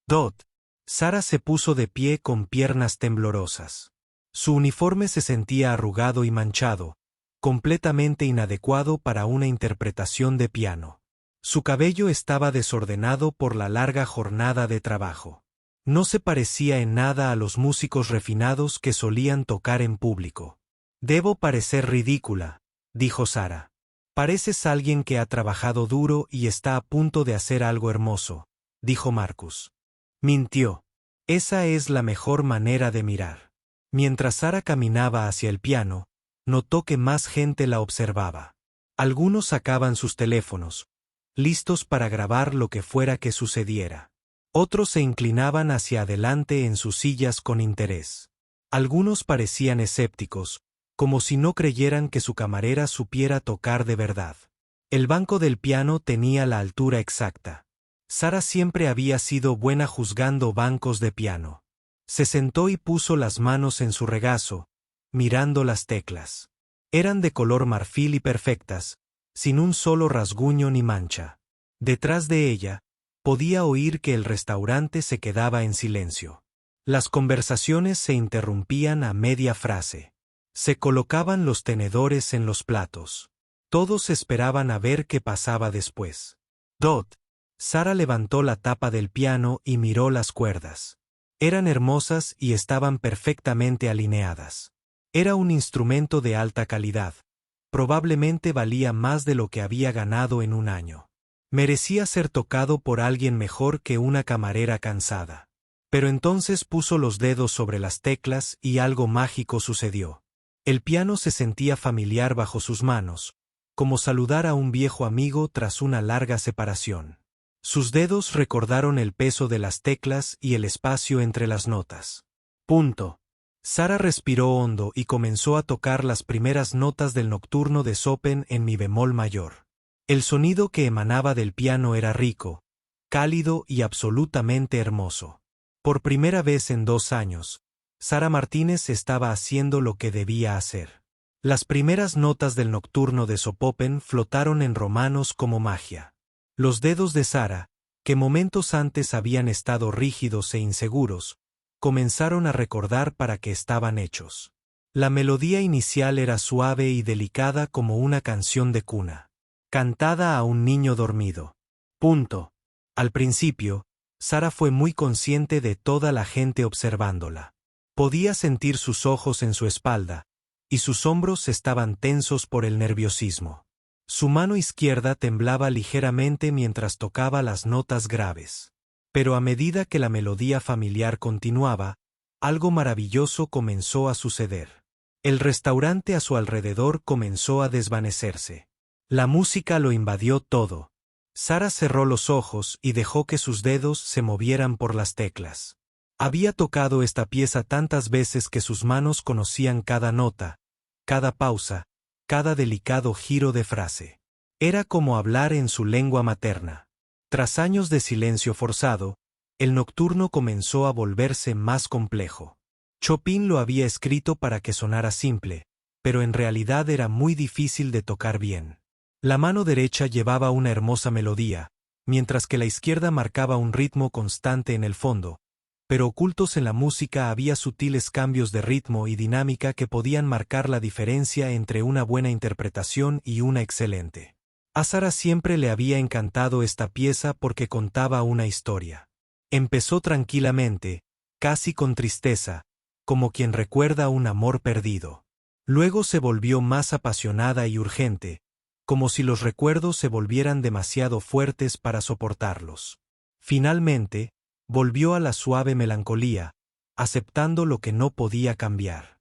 Dot. Sara se puso de pie con piernas temblorosas. Su uniforme se sentía arrugado y manchado, completamente inadecuado para una interpretación de piano. Su cabello estaba desordenado por la larga jornada de trabajo. No se parecía en nada a los músicos refinados que solían tocar en público. Debo parecer ridícula, dijo Sara. Pareces alguien que ha trabajado duro y está a punto de hacer algo hermoso, dijo Marcus. Mintió. Esa es la mejor manera de mirar. Mientras Sara caminaba hacia el piano, notó que más gente la observaba. Algunos sacaban sus teléfonos, listos para grabar lo que fuera que sucediera. Otros se inclinaban hacia adelante en sus sillas con interés. Algunos parecían escépticos, como si no creyeran que su camarera supiera tocar de verdad. El banco del piano tenía la altura exacta. Sara siempre había sido buena juzgando bancos de piano. Se sentó y puso las manos en su regazo, mirando las teclas. Eran de color marfil y perfectas, sin un solo rasguño ni mancha. Detrás de ella, podía oír que el restaurante se quedaba en silencio. Las conversaciones se interrumpían a media frase. Se colocaban los tenedores en los platos. Todos esperaban a ver qué pasaba después. Dot. Sara levantó la tapa del piano y miró las cuerdas. Eran hermosas y estaban perfectamente alineadas. Era un instrumento de alta calidad. Probablemente valía más de lo que había ganado en un año. Merecía ser tocado por alguien mejor que una camarera cansada. Pero entonces puso los dedos sobre las teclas y algo mágico sucedió. El piano se sentía familiar bajo sus manos, como saludar a un viejo amigo tras una larga separación. Sus dedos recordaron el peso de las teclas y el espacio entre las notas. Punto. Sara respiró hondo y comenzó a tocar las primeras notas del nocturno de Chopin en mi bemol mayor. El sonido que emanaba del piano era rico, cálido y absolutamente hermoso. Por primera vez en 2 años, Sara Martínez estaba haciendo lo que debía hacer. Las primeras notas del nocturno de Chopin flotaron en romanos como magia. Los dedos de Sara, que momentos antes habían estado rígidos e inseguros, comenzaron a recordar para qué estaban hechos. La melodía inicial era suave y delicada como una canción de cuna, cantada a un niño dormido. Punto. Al principio, Sara fue muy consciente de toda la gente observándola. Podía sentir sus ojos en su espalda, y sus hombros estaban tensos por el nerviosismo. Su mano izquierda temblaba ligeramente mientras tocaba las notas graves. Pero a medida que la melodía familiar continuaba, algo maravilloso comenzó a suceder. El restaurante a su alrededor comenzó a desvanecerse. La música lo invadió todo. Sara cerró los ojos y dejó que sus dedos se movieran por las teclas. Había tocado esta pieza tantas veces que sus manos conocían cada nota, cada pausa, cada delicado giro de frase. Era como hablar en su lengua materna. Tras años de silencio forzado, el nocturno comenzó a volverse más complejo. Chopin lo había escrito para que sonara simple, pero en realidad era muy difícil de tocar bien. La mano derecha llevaba una hermosa melodía, mientras que la izquierda marcaba un ritmo constante en el fondo, pero ocultos en la música había sutiles cambios de ritmo y dinámica que podían marcar la diferencia entre una buena interpretación y una excelente. A Sara siempre le había encantado esta pieza porque contaba una historia. Empezó tranquilamente, casi con tristeza, como quien recuerda un amor perdido. Luego se volvió más apasionada y urgente, como si los recuerdos se volvieran demasiado fuertes para soportarlos. Finalmente, volvió a la suave melancolía, aceptando lo que no podía cambiar.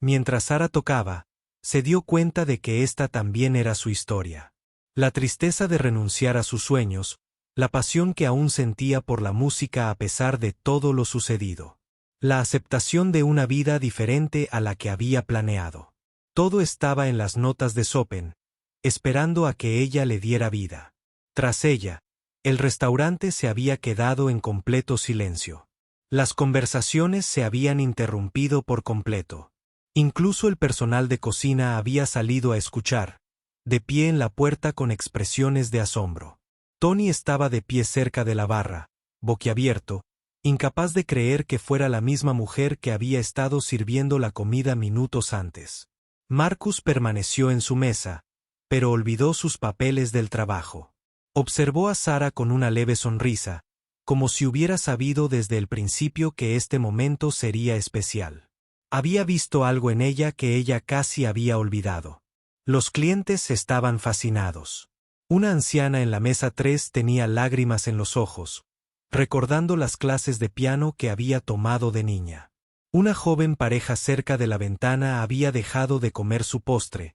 Mientras Sara tocaba, se dio cuenta de que esta también era su historia. La tristeza de renunciar a sus sueños, la pasión que aún sentía por la música a pesar de todo lo sucedido. La aceptación de una vida diferente a la que había planeado. Todo estaba en las notas de Chopin, esperando a que ella le diera vida. Tras ella, el restaurante se había quedado en completo silencio. Las conversaciones se habían interrumpido por completo. Incluso el personal de cocina había salido a escuchar, de pie en la puerta con expresiones de asombro. Tony estaba de pie cerca de la barra, boquiabierto, incapaz de creer que fuera la misma mujer que había estado sirviendo la comida minutos antes. Marcus permaneció en su mesa, pero olvidó sus papeles del trabajo. Observó a Sara con una leve sonrisa, como si hubiera sabido desde el principio que este momento sería especial. Había visto algo en ella que ella casi había olvidado. Los clientes estaban fascinados. Una anciana en la mesa 3 tenía lágrimas en los ojos, recordando las clases de piano que había tomado de niña. Una joven pareja cerca de la ventana había dejado de comer su postre,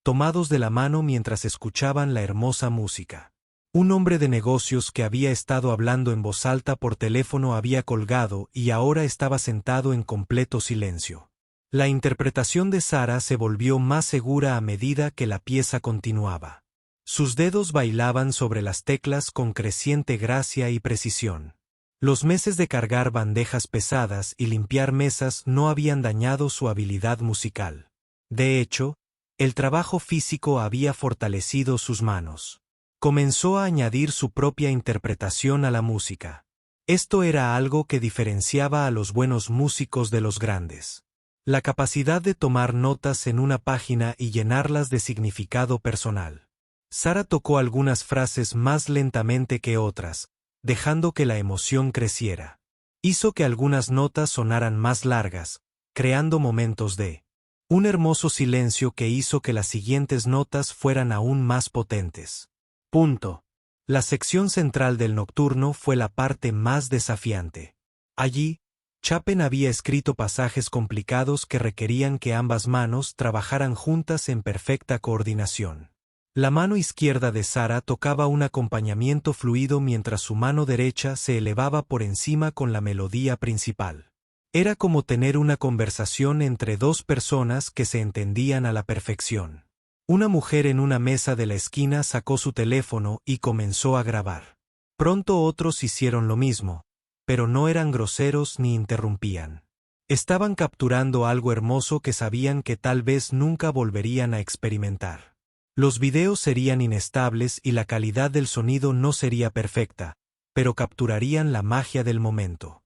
tomados de la mano mientras escuchaban la hermosa música. Un hombre de negocios que había estado hablando en voz alta por teléfono había colgado y ahora estaba sentado en completo silencio. La interpretación de Sara se volvió más segura a medida que la pieza continuaba. Sus dedos bailaban sobre las teclas con creciente gracia y precisión. Los meses de cargar bandejas pesadas y limpiar mesas no habían dañado su habilidad musical. De hecho, el trabajo físico había fortalecido sus manos. Comenzó a añadir su propia interpretación a la música. Esto era algo que diferenciaba a los buenos músicos de los grandes. La capacidad de tomar notas en una página y llenarlas de significado personal. Sara tocó algunas frases más lentamente que otras, dejando que la emoción creciera. Hizo que algunas notas sonaran más largas, creando momentos de un hermoso silencio que hizo que las siguientes notas fueran aún más potentes. La sección central del nocturno fue la parte más desafiante. Allí, Chopin había escrito pasajes complicados que requerían que ambas manos trabajaran juntas en perfecta coordinación. La mano izquierda de Sara tocaba un acompañamiento fluido mientras su mano derecha se elevaba por encima con la melodía principal. Era como tener una conversación entre dos personas que se entendían a la perfección. Una mujer en una mesa de la esquina sacó su teléfono y comenzó a grabar. Pronto otros hicieron lo mismo, pero no eran groseros ni interrumpían. Estaban capturando algo hermoso que sabían que tal vez nunca volverían a experimentar. Los videos serían inestables y la calidad del sonido no sería perfecta, pero capturarían la magia del momento.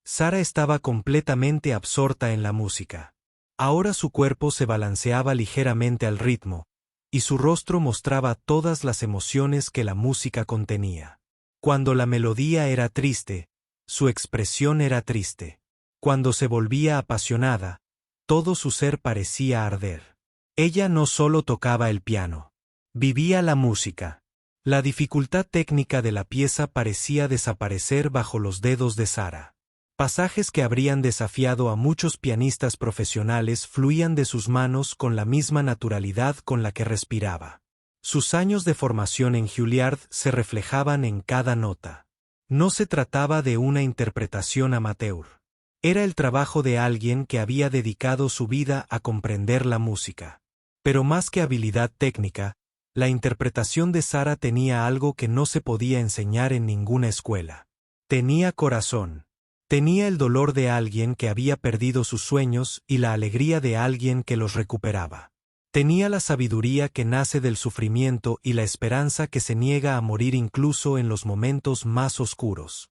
Sara estaba completamente absorta en la música. Ahora su cuerpo se balanceaba ligeramente al ritmo, y su rostro mostraba todas las emociones que la música contenía. Cuando la melodía era triste, su expresión era triste. Cuando se volvía apasionada, todo su ser parecía arder. Ella no solo tocaba el piano. Vivía la música. La dificultad técnica de la pieza parecía desaparecer bajo los dedos de Sara. Pasajes que habrían desafiado a muchos pianistas profesionales fluían de sus manos con la misma naturalidad con la que respiraba. Sus años de formación en Juilliard se reflejaban en cada nota. No se trataba de una interpretación amateur. Era el trabajo de alguien que había dedicado su vida a comprender la música. Pero más que habilidad técnica, la interpretación de Sara tenía algo que no se podía enseñar en ninguna escuela. Tenía corazón. Tenía el dolor de alguien que había perdido sus sueños y la alegría de alguien que los recuperaba. Tenía la sabiduría que nace del sufrimiento y la esperanza que se niega a morir incluso en los momentos más oscuros.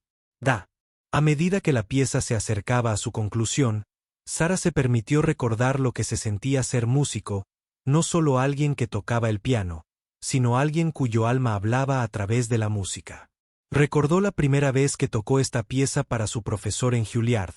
A medida que la pieza se acercaba a su conclusión, Sara se permitió recordar lo que se sentía ser músico, no solo alguien que tocaba el piano, sino alguien cuyo alma hablaba a través de la música. Recordó la primera vez que tocó esta pieza para su profesor en Juilliard,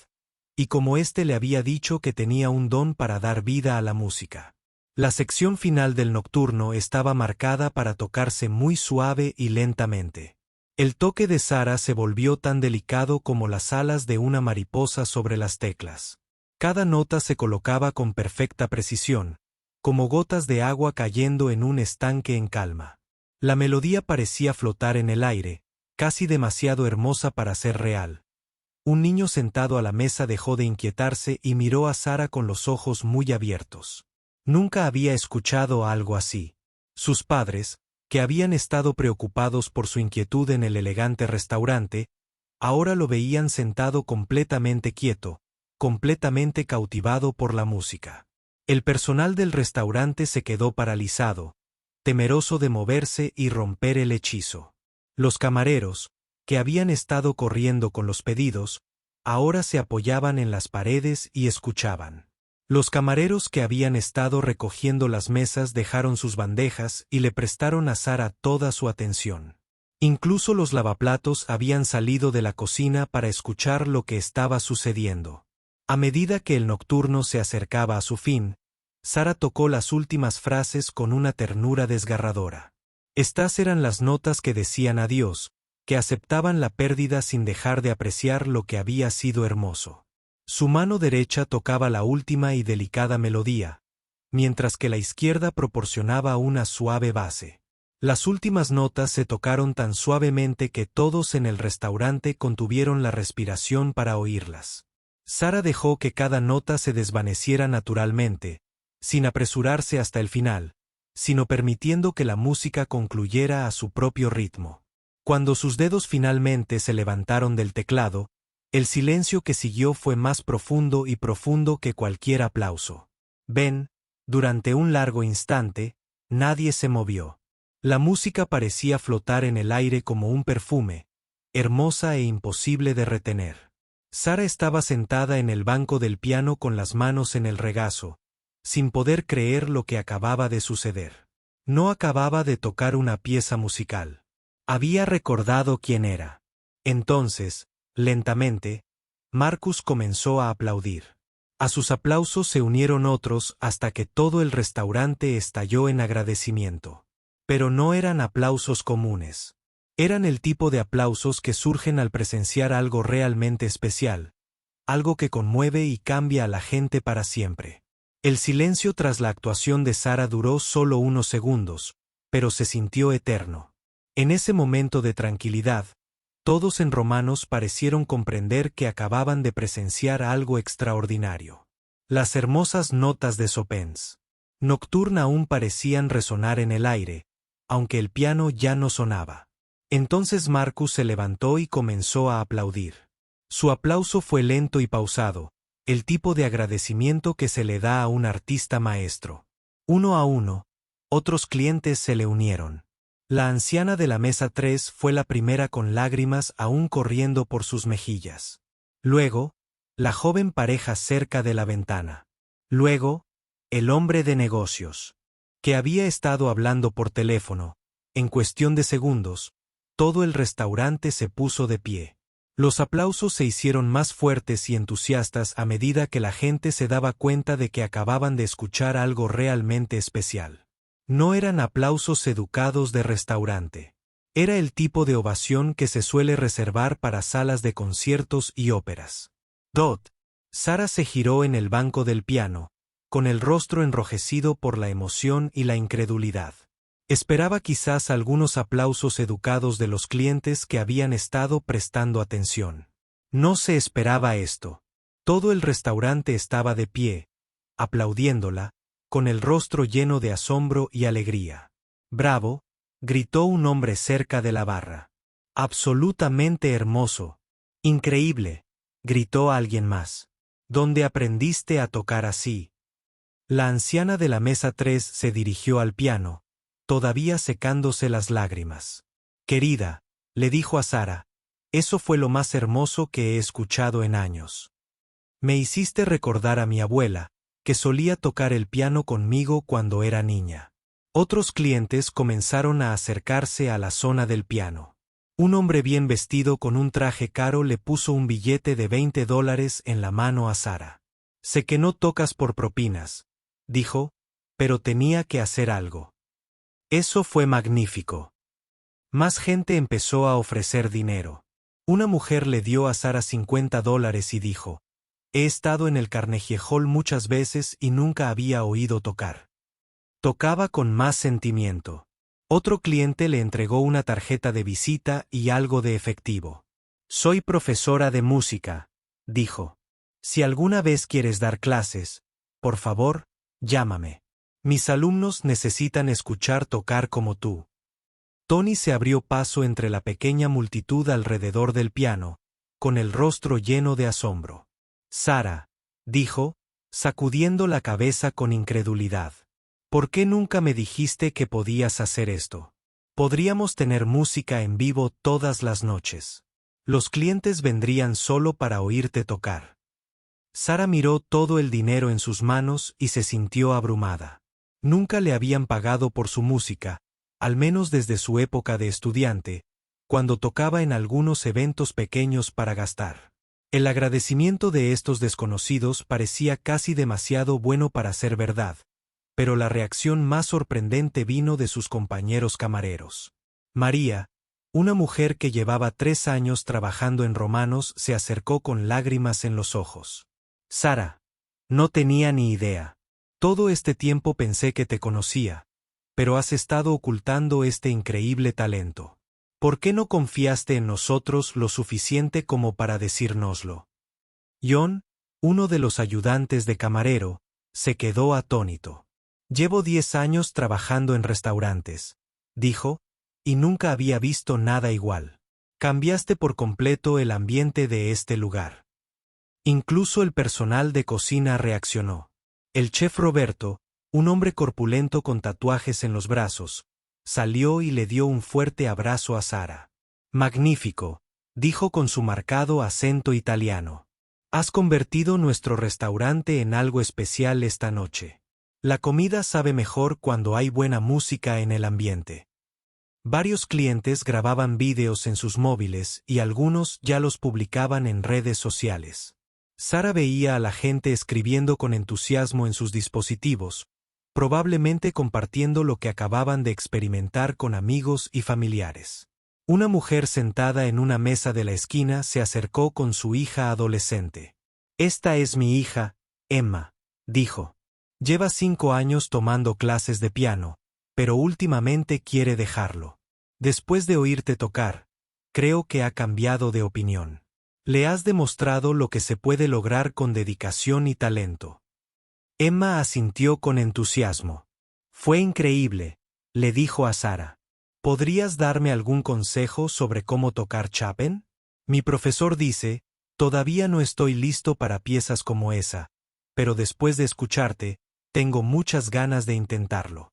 y como éste le había dicho que tenía un don para dar vida a la música. La sección final del nocturno estaba marcada para tocarse muy suave y lentamente. El toque de Sara se volvió tan delicado como las alas de una mariposa sobre las teclas. Cada nota se colocaba con perfecta precisión, como gotas de agua cayendo en un estanque en calma. La melodía parecía flotar en el aire, casi demasiado hermosa para ser real. Un niño sentado a la mesa dejó de inquietarse y miró a Sara con los ojos muy abiertos. Nunca había escuchado algo así. Sus padres, que habían estado preocupados por su inquietud en el elegante restaurante, ahora lo veían sentado completamente quieto, completamente cautivado por la música. El personal del restaurante se quedó paralizado, temeroso de moverse y romper el hechizo. Los camareros, que habían estado corriendo con los pedidos, ahora se apoyaban en las paredes y escuchaban. Los camareros que habían estado recogiendo las mesas dejaron sus bandejas y le prestaron a Sara toda su atención. Incluso los lavaplatos habían salido de la cocina para escuchar lo que estaba sucediendo. A medida que el nocturno se acercaba a su fin, Sara tocó las últimas frases con una ternura desgarradora. Estas eran las notas que decían adiós, que aceptaban la pérdida sin dejar de apreciar lo que había sido hermoso. Su mano derecha tocaba la última y delicada melodía, mientras que la izquierda proporcionaba una suave base. Las últimas notas se tocaron tan suavemente que todos en el restaurante contuvieron la respiración para oírlas. Sara dejó que cada nota se desvaneciera naturalmente, sin apresurarse hasta el final, sino permitiendo que la música concluyera a su propio ritmo. Cuando sus dedos finalmente se levantaron del teclado, el silencio que siguió fue más profundo y profundo que cualquier aplauso. Durante un largo instante, nadie se movió. La música parecía flotar en el aire como un perfume, hermosa e imposible de retener. Sara estaba sentada en el banco del piano con las manos en el regazo, sin poder creer lo que acababa de suceder. No acababa de tocar una pieza musical. Había recordado quién era. Entonces, lentamente, Marcus comenzó a aplaudir. A sus aplausos se unieron otros hasta que todo el restaurante estalló en agradecimiento. Pero no eran aplausos comunes. Eran el tipo de aplausos que surgen al presenciar algo realmente especial, algo que conmueve y cambia a la gente para siempre. El silencio tras la actuación de Sara duró solo unos segundos, pero se sintió eterno. En ese momento de tranquilidad, todos en Romanos parecieron comprender que acababan de presenciar algo extraordinario. Las hermosas notas de Chopin's Nocturne aún parecían resonar en el aire, aunque el piano ya no sonaba. Entonces Marcus se levantó y comenzó a aplaudir. Su aplauso fue lento y pausado, el tipo de agradecimiento que se le da a un artista maestro. Uno a uno, otros clientes se le unieron. La anciana de la mesa 3 fue la primera con lágrimas aún corriendo por sus mejillas. Luego, la joven pareja cerca de la ventana. Luego, el hombre de negocios, que había estado hablando por teléfono. En cuestión de segundos, todo el restaurante se puso de pie. Los aplausos se hicieron más fuertes y entusiastas a medida que la gente se daba cuenta de que acababan de escuchar algo realmente especial. No eran aplausos educados de restaurante. Era el tipo de ovación que se suele reservar para salas de conciertos y óperas. Sara se giró en el banco del piano, con el rostro enrojecido por la emoción y la incredulidad. Esperaba quizás algunos aplausos educados de los clientes que habían estado prestando atención. No se esperaba esto. Todo el restaurante estaba de pie, aplaudiéndola, con el rostro lleno de asombro y alegría. «¡Bravo!», gritó un hombre cerca de la barra. «¡Absolutamente hermoso! ¡Increíble!», gritó alguien más. «¿Dónde aprendiste a tocar así?». La anciana de la mesa 3 se dirigió al piano, todavía secándose las lágrimas. «Querida», le dijo a Sara, «eso fue lo más hermoso que he escuchado en años. Me hiciste recordar a mi abuela, que solía tocar el piano conmigo cuando era niña». Otros clientes comenzaron a acercarse a la zona del piano. Un hombre bien vestido con un traje caro le puso un billete de $20 en la mano a Sara. «Sé que no tocas por propinas», dijo, «pero tenía que hacer algo». Eso fue magnífico. Más gente empezó a ofrecer dinero. Una mujer le dio a Sara $50 y dijo, «He estado en el Carnegie Hall muchas veces y nunca había oído tocar». Tocaba con más sentimiento. Otro cliente le entregó una tarjeta de visita y algo de efectivo. «Soy profesora de música», dijo. «Si alguna vez quieres dar clases, por favor, llámame. Mis alumnos necesitan escuchar tocar como tú». Tony se abrió paso entre la pequeña multitud alrededor del piano, con el rostro lleno de asombro. «Sara», dijo, sacudiendo la cabeza con incredulidad. «¿Por qué nunca me dijiste que podías hacer esto? Podríamos tener música en vivo todas las noches. Los clientes vendrían solo para oírte tocar». Sara miró todo el dinero en sus manos y se sintió abrumada. Nunca le habían pagado por su música, al menos desde su época de estudiante, cuando tocaba en algunos eventos pequeños para gastar. El agradecimiento de estos desconocidos parecía casi demasiado bueno para ser verdad, pero la reacción más sorprendente vino de sus compañeros camareros. María, una mujer que llevaba 3 años trabajando en Romanos, se acercó con lágrimas en los ojos. «Sara, no tenía ni idea. Todo este tiempo pensé que te conocía, pero has estado ocultando este increíble talento. ¿Por qué no confiaste en nosotros lo suficiente como para decírnoslo?». John, uno de los ayudantes de camarero, se quedó atónito. «Llevo 10 años trabajando en restaurantes», dijo, «y nunca había visto nada igual. Cambiaste por completo el ambiente de este lugar». Incluso el personal de cocina reaccionó. El chef Roberto, un hombre corpulento con tatuajes en los brazos, salió y le dio un fuerte abrazo a Sara. «Magnífico», dijo con su marcado acento italiano. «Has convertido nuestro restaurante en algo especial esta noche. La comida sabe mejor cuando hay buena música en el ambiente». Varios clientes grababan vídeos en sus móviles y algunos ya los publicaban en redes sociales. Sara veía a la gente escribiendo con entusiasmo en sus dispositivos, probablemente compartiendo lo que acababan de experimentar con amigos y familiares. Una mujer sentada en una mesa de la esquina se acercó con su hija adolescente. «Esta es mi hija, Emma», dijo. «Lleva 5 años tomando clases de piano, pero últimamente quiere dejarlo. Después de oírte tocar, creo que ha cambiado de opinión. Le has demostrado lo que se puede lograr con dedicación y talento». Emma asintió con entusiasmo. «Fue increíble», le dijo a Sara. «¿Podrías darme algún consejo sobre cómo tocar Chopin? Mi profesor dice, todavía no estoy listo para piezas como esa, pero después de escucharte, tengo muchas ganas de intentarlo».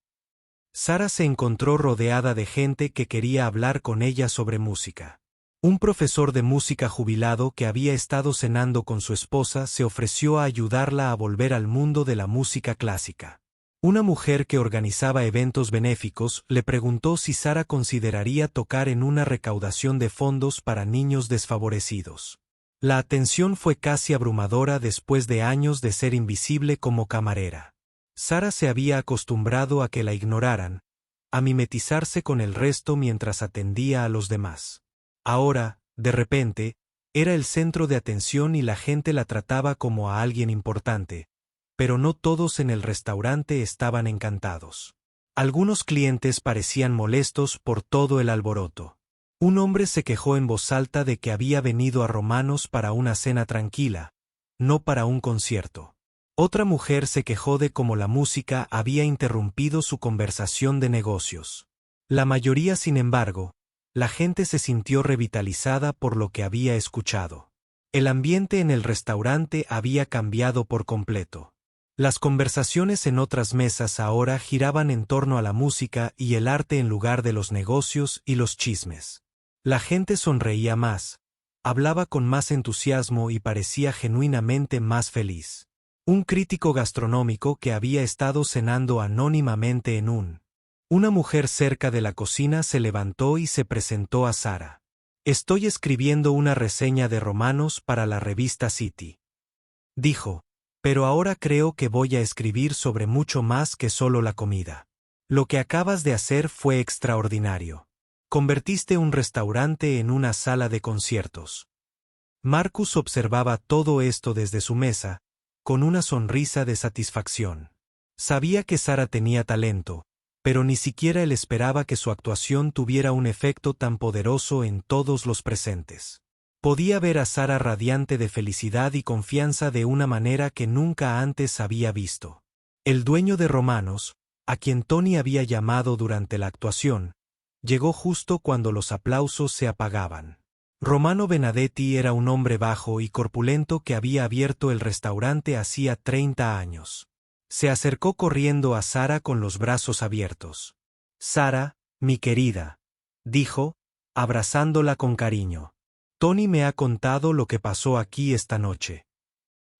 Sara se encontró rodeada de gente que quería hablar con ella sobre música. Un profesor de música jubilado que había estado cenando con su esposa se ofreció a ayudarla a volver al mundo de la música clásica. Una mujer que organizaba eventos benéficos le preguntó si Sara consideraría tocar en una recaudación de fondos para niños desfavorecidos. La atención fue casi abrumadora después de años de ser invisible como camarera. Sara se había acostumbrado a que la ignoraran, a mimetizarse con el resto mientras atendía a los demás. Ahora, de repente, era el centro de atención y la gente la trataba como a alguien importante, pero no todos en el restaurante estaban encantados. Algunos clientes parecían molestos por todo el alboroto. Un hombre se quejó en voz alta de que había venido a Romanos para una cena tranquila, no para un concierto. Otra mujer se quejó de cómo la música había interrumpido su conversación de negocios. La mayoría, sin embargo, la gente se sintió revitalizada por lo que había escuchado. El ambiente en el restaurante había cambiado por completo. Las conversaciones en otras mesas ahora giraban en torno a la música y el arte en lugar de los negocios y los chismes. La gente sonreía más, hablaba con más entusiasmo y parecía genuinamente más feliz. Un crítico gastronómico que había estado cenando anónimamente en una mujer cerca de la cocina se levantó y se presentó a Sara. «Estoy escribiendo una reseña de Romanos para la revista City», dijo, «pero ahora creo que voy a escribir sobre mucho más que solo la comida. Lo que acabas de hacer fue extraordinario. Convertiste un restaurante en una sala de conciertos». Marcus observaba todo esto desde su mesa, con una sonrisa de satisfacción. Sabía que Sara tenía talento, pero ni siquiera él esperaba que su actuación tuviera un efecto tan poderoso en todos los presentes. Podía ver a Sara radiante de felicidad y confianza de una manera que nunca antes había visto. El dueño de Romanos, a quien Tony había llamado durante la actuación, llegó justo cuando los aplausos se apagaban. Romano Benedetti era un hombre bajo y corpulento que había abierto el restaurante hacía 30 años. Se acercó corriendo a Sara con los brazos abiertos. «Sara, mi querida», dijo, abrazándola con cariño. «Tony me ha contado lo que pasó aquí esta noche.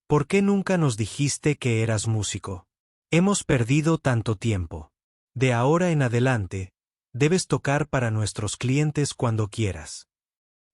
¿Por qué nunca nos dijiste que eras músico? Hemos perdido tanto tiempo. De ahora en adelante, debes tocar para nuestros clientes cuando quieras».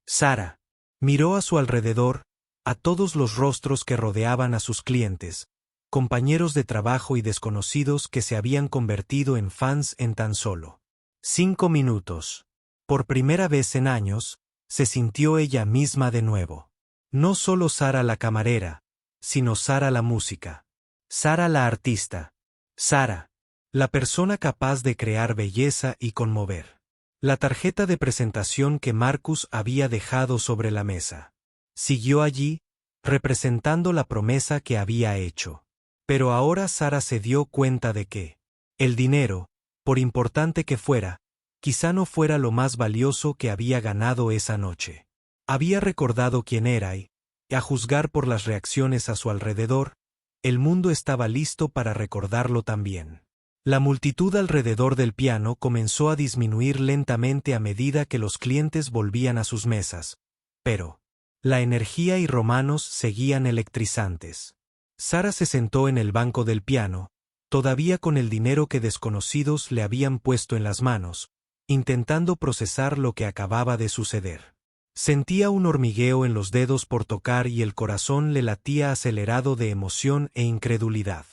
Sara miró a su alrededor, a todos los rostros que rodeaban a sus clientes, compañeros de trabajo y desconocidos que se habían convertido en fans en tan solo 5 minutos. Por primera vez en años, se sintió ella misma de nuevo. No solo Sara la camarera, sino Sara la música. Sara la artista. Sara, la persona capaz de crear belleza y conmover. La tarjeta de presentación que Marcus había dejado sobre la mesa. Siguió allí, representando la promesa que había hecho. Pero ahora Sara se dio cuenta de que el dinero, por importante que fuera, quizá no fuera lo más valioso que había ganado esa noche. Había recordado quién era y, a juzgar por las reacciones a su alrededor, el mundo estaba listo para recordarlo también. La multitud alrededor del piano comenzó a disminuir lentamente a medida que los clientes volvían a sus mesas, pero la energía y Romanos seguían electrizantes. Sara se sentó en el banco del piano, todavía con el dinero que desconocidos le habían puesto en las manos, intentando procesar lo que acababa de suceder. Sentía un hormigueo en los dedos por tocar y el corazón le latía acelerado de emoción e incredulidad.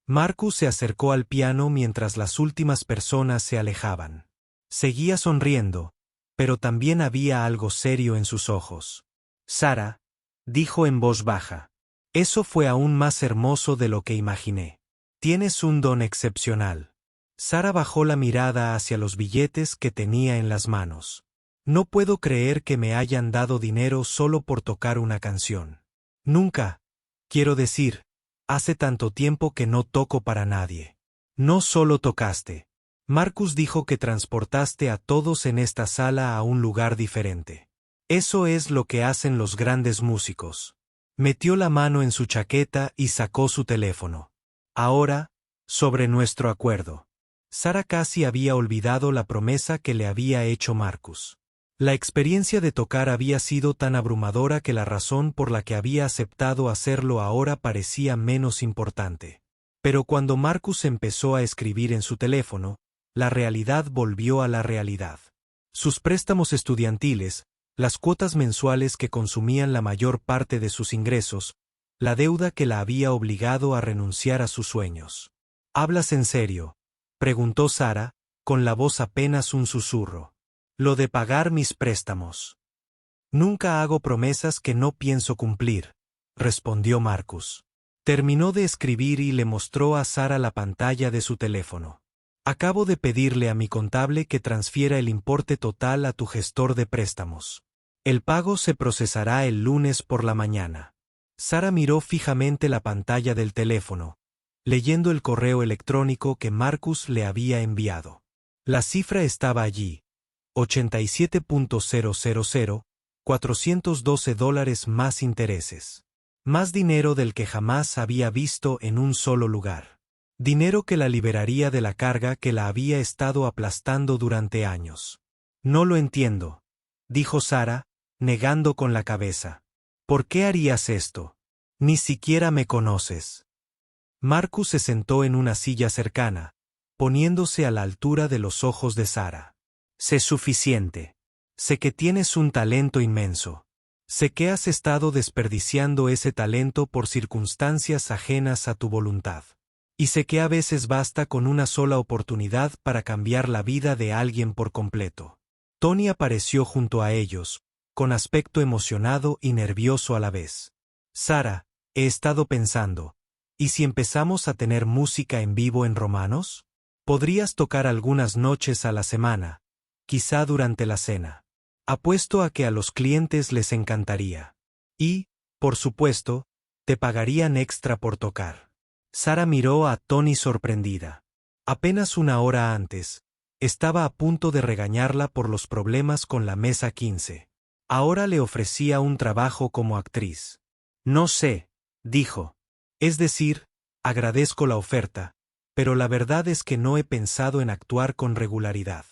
Marcus se acercó al piano mientras las últimas personas se alejaban. Seguía sonriendo, pero también había algo serio en sus ojos. «Sara», dijo en voz baja, «eso fue aún más hermoso de lo que imaginé. Tienes un don excepcional». Sara bajó la mirada hacia los billetes que tenía en las manos. «No puedo creer que me hayan dado dinero solo por tocar una canción. Nunca, quiero decir, hace tanto tiempo que no toco para nadie». «No solo tocaste». Marcus dijo que transportaste a todos en esta sala a un lugar diferente. Eso es lo que hacen los grandes músicos. Metió la mano en su chaqueta y sacó su teléfono. «Ahora, sobre nuestro acuerdo». Sara casi había olvidado la promesa que le había hecho Marcus. La experiencia de tocar había sido tan abrumadora que la razón por la que había aceptado hacerlo ahora parecía menos importante. Pero cuando Marcus empezó a escribir en su teléfono, la realidad volvió a la realidad. Sus préstamos estudiantiles, las cuotas mensuales que consumían la mayor parte de sus ingresos, la deuda que la había obligado a renunciar a sus sueños. ¿Hablas en serio?, preguntó Sara, con la voz apenas un susurro. Lo de pagar mis préstamos. Nunca hago promesas que no pienso cumplir, respondió Marcus. Terminó de escribir y le mostró a Sara la pantalla de su teléfono. Acabo de pedirle a mi contable que transfiera el importe total a tu gestor de préstamos. El pago se procesará el lunes por la mañana. Sara miró fijamente la pantalla del teléfono, leyendo el correo electrónico que Marcus le había enviado. La cifra estaba allí: $87.000, $412 más intereses. Más dinero del que jamás había visto en un solo lugar. Dinero que la liberaría de la carga que la había estado aplastando durante años. No lo entiendo, dijo Sara, negando con la cabeza. ¿Por qué harías esto? Ni siquiera me conoces. Marcus se sentó en una silla cercana, poniéndose a la altura de los ojos de Sara. Sé suficiente. Sé que tienes un talento inmenso. Sé que has estado desperdiciando ese talento por circunstancias ajenas a tu voluntad. Y sé que a veces basta con una sola oportunidad para cambiar la vida de alguien por completo. Tony apareció junto a ellos, con aspecto emocionado y nervioso a la vez. Sara, he estado pensando, ¿y si empezamos a tener música en vivo en Romanos? Podrías tocar algunas noches a la semana, quizá durante la cena. Apuesto a que a los clientes les encantaría. Y, por supuesto, te pagarían extra por tocar. Sara miró a Tony sorprendida. Apenas una hora antes, estaba a punto de regañarla por los problemas con la mesa 15. Ahora le ofrecía un trabajo como actriz. No sé, dijo. Es decir, agradezco la oferta, pero la verdad es que no he pensado en actuar con regularidad.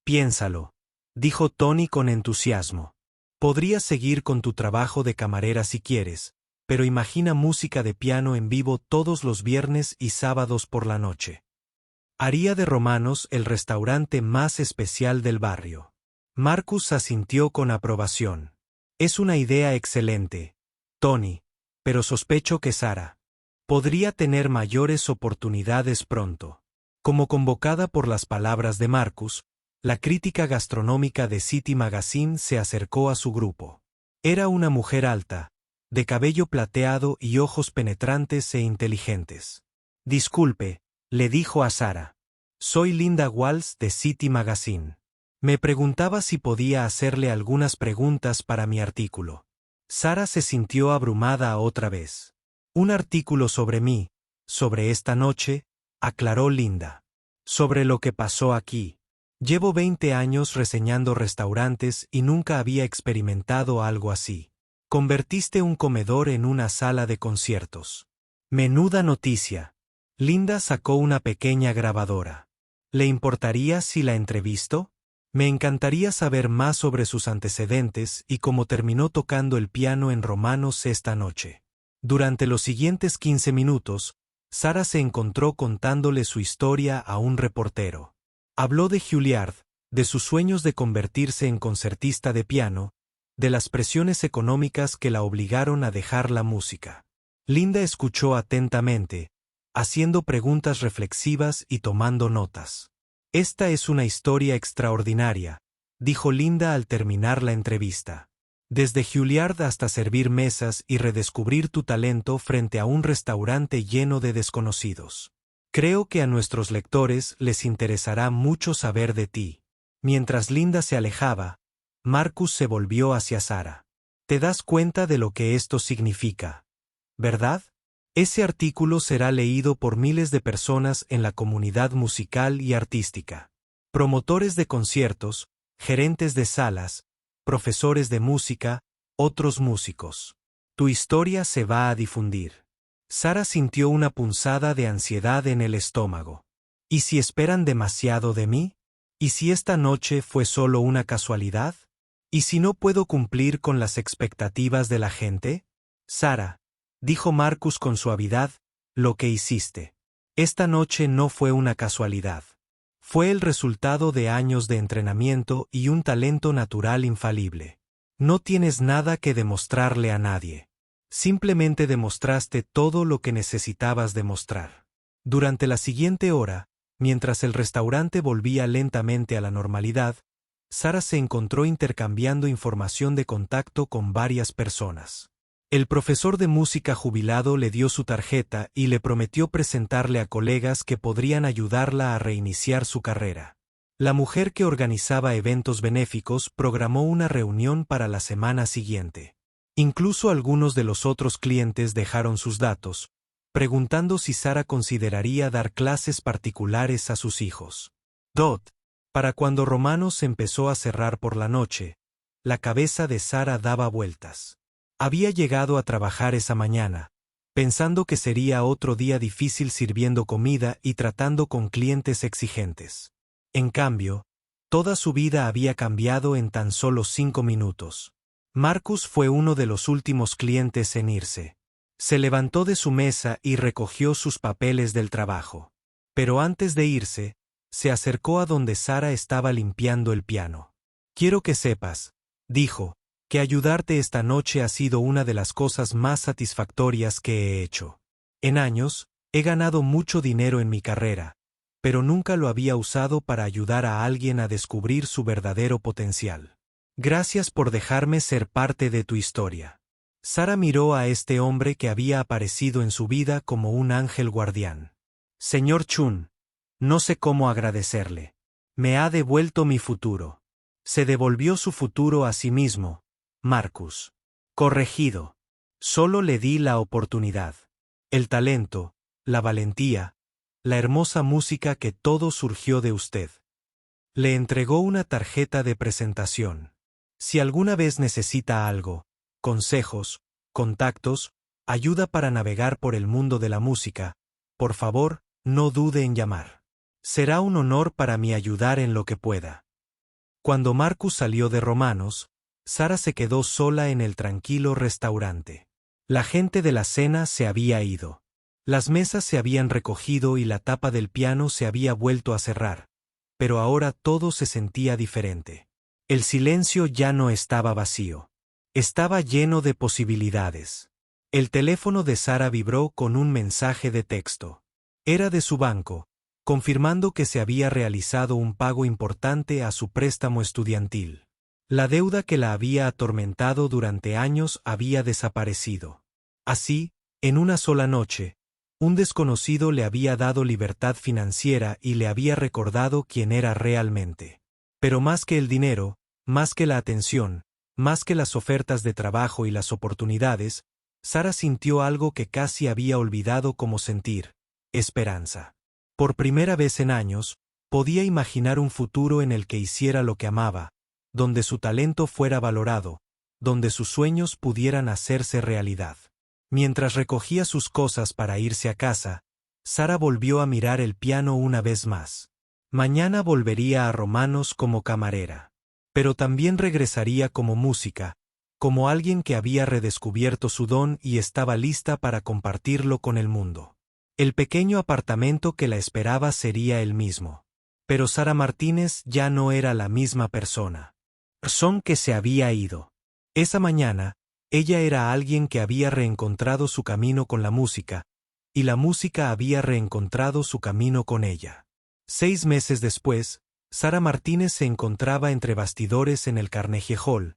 Piénsalo, dijo Tony con entusiasmo. Podrías seguir con tu trabajo de camarera si quieres, pero imagina música de piano en vivo todos los viernes y sábados por la noche. Haría de Romanos el restaurante más especial del barrio. Marcus asintió con aprobación. Es una idea excelente, Tony, pero sospecho que Sara podría tener mayores oportunidades pronto. Como convocada por las palabras de Marcus, la crítica gastronómica de City Magazine se acercó a su grupo. Era una mujer alta, de cabello plateado y ojos penetrantes e inteligentes. Disculpe, le dijo a Sara. Soy Linda Walls de City Magazine. Me preguntaba si podía hacerle algunas preguntas para mi artículo. Sara se sintió abrumada otra vez. Un artículo sobre mí, sobre esta noche, aclaró Linda. Sobre lo que pasó aquí. Llevo 20 años reseñando restaurantes y nunca había experimentado algo así. Convertiste un comedor en una sala de conciertos. Menuda noticia. Linda sacó una pequeña grabadora. ¿Le importaría si la entrevisto? Me encantaría saber más sobre sus antecedentes y cómo terminó tocando el piano en Romanos esta noche. Durante los siguientes 15 minutos, Sara se encontró contándole su historia a un reportero. Habló de Juilliard, de sus sueños de convertirse en concertista de piano, de las presiones económicas que la obligaron a dejar la música. Linda escuchó atentamente, haciendo preguntas reflexivas y tomando notas. Esta es una historia extraordinaria, dijo Linda al terminar la entrevista. Desde Juilliard hasta servir mesas y redescubrir tu talento frente a un restaurante lleno de desconocidos. Creo que a nuestros lectores les interesará mucho saber de ti. Mientras Linda se alejaba, Marcus se volvió hacia Sara. ¿Te das cuenta de lo que esto significa? ¿Verdad? Ese artículo será leído por miles de personas en la comunidad musical y artística. Promotores de conciertos, gerentes de salas, profesores de música, otros músicos. Tu historia se va a difundir. Sara sintió una punzada de ansiedad en el estómago. ¿Y si esperan demasiado de mí? ¿Y si esta noche fue solo una casualidad? ¿Y si no puedo cumplir con las expectativas de la gente? Sara, dijo Marcus con suavidad, lo que hiciste. Esta noche no fue una casualidad. Fue el resultado de años de entrenamiento y un talento natural infalible. No tienes nada que demostrarle a nadie. Simplemente demostraste todo lo que necesitabas demostrar. Durante la siguiente hora, mientras el restaurante volvía lentamente a la normalidad, Sara se encontró intercambiando información de contacto con varias personas. El profesor de música jubilado le dio su tarjeta y le prometió presentarle a colegas que podrían ayudarla a reiniciar su carrera. La mujer que organizaba eventos benéficos programó una reunión para la semana siguiente. Incluso algunos de los otros clientes dejaron sus datos, preguntando si Sara consideraría dar clases particulares a sus hijos. Para cuando Romanos empezó a cerrar por la noche, la cabeza de Sara daba vueltas. Había llegado a trabajar esa mañana, pensando que sería otro día difícil sirviendo comida y tratando con clientes exigentes. En cambio, toda su vida había cambiado en tan solo 5 minutos. Marcus fue uno de los últimos clientes en irse. Se levantó de su mesa y recogió sus papeles del trabajo. Pero antes de irse, se acercó a donde Sara estaba limpiando el piano. «Quiero que sepas», dijo, «que ayudarte esta noche ha sido una de las cosas más satisfactorias que he hecho. En años, he ganado mucho dinero en mi carrera, pero nunca lo había usado para ayudar a alguien a descubrir su verdadero potencial. Gracias por dejarme ser parte de tu historia». Sara miró a este hombre que había aparecido en su vida como un ángel guardián. «Señor Chun, no sé cómo agradecerle. Me ha devuelto mi futuro». Se devolvió su futuro a sí mismo, Marcus. Corregido. Solo le di la oportunidad. El talento, la valentía, la hermosa música que todo surgió de usted. Le entregó una tarjeta de presentación. Si alguna vez necesita algo, consejos, contactos, ayuda para navegar por el mundo de la música, por favor, no dude en llamar. Será un honor para mí ayudar en lo que pueda. Cuando Marcus salió de Romanos, Sara se quedó sola en el tranquilo restaurante. La gente de la cena se había ido. Las mesas se habían recogido y la tapa del piano se había vuelto a cerrar, pero ahora todo se sentía diferente. El silencio ya no estaba vacío. Estaba lleno de posibilidades. El teléfono de Sara vibró con un mensaje de texto. Era de su banco, confirmando que se había realizado un pago importante a su préstamo estudiantil. La deuda que la había atormentado durante años había desaparecido. Así, en una sola noche, un desconocido le había dado libertad financiera y le había recordado quién era realmente. Pero más que el dinero, más que la atención, más que las ofertas de trabajo y las oportunidades, Sara sintió algo que casi había olvidado cómo sentir: esperanza. Por primera vez en años, podía imaginar un futuro en el que hiciera lo que amaba, donde su talento fuera valorado, donde sus sueños pudieran hacerse realidad. Mientras recogía sus cosas para irse a casa, Sara volvió a mirar el piano una vez más. Mañana volvería a Romanos como camarera. Pero también regresaría como música, como alguien que había redescubierto su don y estaba lista para compartirlo con el mundo. El pequeño apartamento que la esperaba sería el mismo. Pero Sara Martínez ya no era la misma persona. Son que se había ido. Esa mañana, ella era alguien que había reencontrado su camino con la música, y la música había reencontrado su camino con ella. 6 meses después, Sara Martínez se encontraba entre bastidores en el Carnegie Hall,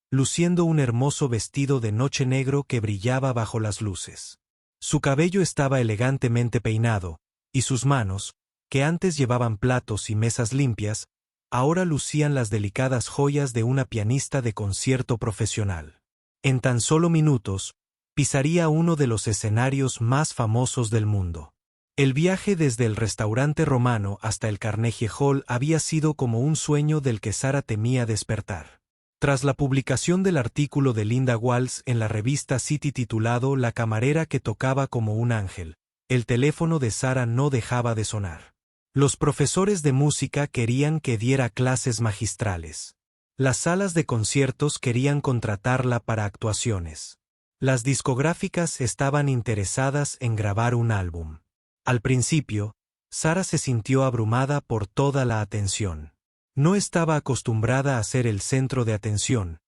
luciendo un hermoso vestido de noche negro que brillaba bajo las luces. Su cabello estaba elegantemente peinado, y sus manos, que antes llevaban platos y mesas limpias, ahora lucían las delicadas joyas de una pianista de concierto profesional. En tan solo minutos, pisaría uno de los escenarios más famosos del mundo. El viaje desde el restaurante romano hasta el Carnegie Hall había sido como un sueño del que Sara temía despertar. Tras la publicación del artículo de Linda Walls en la revista City titulado La camarera que tocaba como un ángel, el teléfono de Sara no dejaba de sonar. Los profesores de música querían que diera clases magistrales. Las salas de conciertos querían contratarla para actuaciones. Las discográficas estaban interesadas en grabar un álbum. Al principio, Sara se sintió abrumada por toda la atención. No estaba acostumbrada a ser el centro de atención,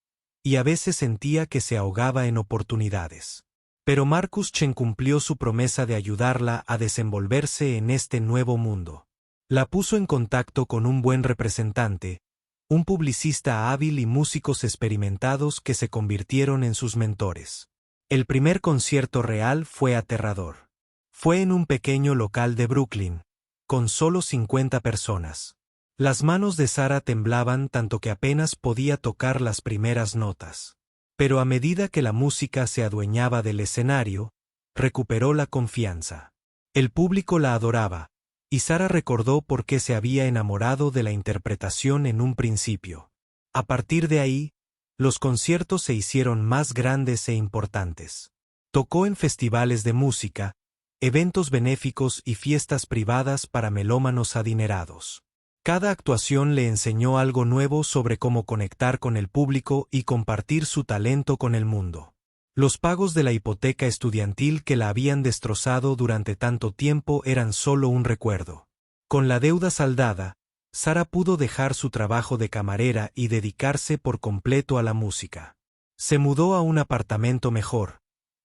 y a veces sentía que se ahogaba en oportunidades. Pero Marcus Chen cumplió su promesa de ayudarla a desenvolverse en este nuevo mundo. La puso en contacto con un buen representante, un publicista hábil y músicos experimentados que se convirtieron en sus mentores. El primer concierto real fue aterrador. Fue en un pequeño local de Brooklyn, con solo 50 personas. Las manos de Sara temblaban tanto que apenas podía tocar las primeras notas. Pero a medida que la música se adueñaba del escenario, recuperó la confianza. El público la adoraba, y Sara recordó por qué se había enamorado de la interpretación en un principio. A partir de ahí, los conciertos se hicieron más grandes e importantes. Tocó en festivales de música, eventos benéficos y fiestas privadas para melómanos adinerados. Cada actuación le enseñó algo nuevo sobre cómo conectar con el público y compartir su talento con el mundo. Los pagos de la hipoteca estudiantil que la habían destrozado durante tanto tiempo eran solo un recuerdo. Con la deuda saldada, Sara pudo dejar su trabajo de camarera y dedicarse por completo a la música. Se mudó a un apartamento mejor,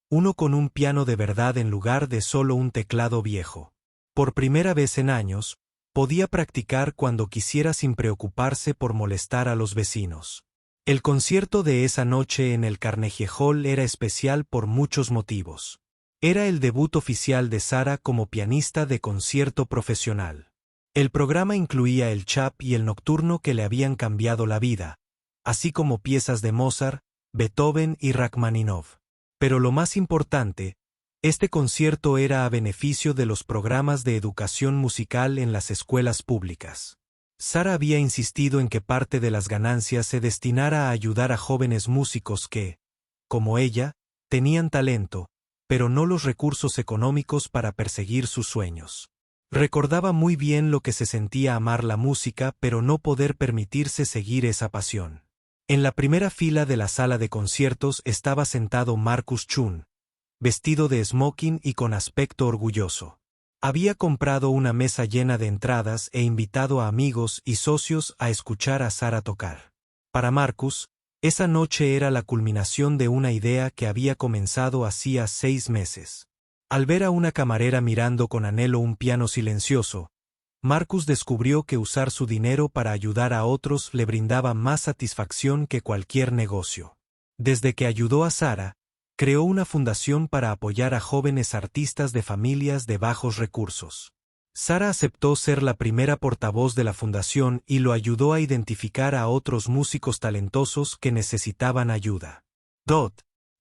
uno con un piano de verdad en lugar de solo un teclado viejo. Por primera vez en años, podía practicar cuando quisiera sin preocuparse por molestar a los vecinos. El concierto de esa noche en el Carnegie Hall era especial por muchos motivos. Era el debut oficial de Sara como pianista de concierto profesional. El programa incluía el Chap y el Nocturno que le habían cambiado la vida, así como piezas de Mozart, Beethoven y Rachmaninoff. Pero lo más importante, este concierto era a beneficio de los programas de educación musical en las escuelas públicas. Sara había insistido en que parte de las ganancias se destinara a ayudar a jóvenes músicos que, como ella, tenían talento, pero no los recursos económicos para perseguir sus sueños. Recordaba muy bien lo que se sentía amar la música pero no poder permitirse seguir esa pasión. En la primera fila de la sala de conciertos estaba sentado Marcus Chun, vestido de smoking y con aspecto orgulloso. Había comprado una mesa llena de entradas e invitado a amigos y socios a escuchar a Sara tocar. Para Marcus, esa noche era la culminación de una idea que había comenzado hacía 6 meses. Al ver a una camarera mirando con anhelo un piano silencioso, Marcus descubrió que usar su dinero para ayudar a otros le brindaba más satisfacción que cualquier negocio. Desde que ayudó a Sara, creó una fundación para apoyar a jóvenes artistas de familias de bajos recursos. Sara aceptó ser la primera portavoz de la fundación y lo ayudó a identificar a otros músicos talentosos que necesitaban ayuda.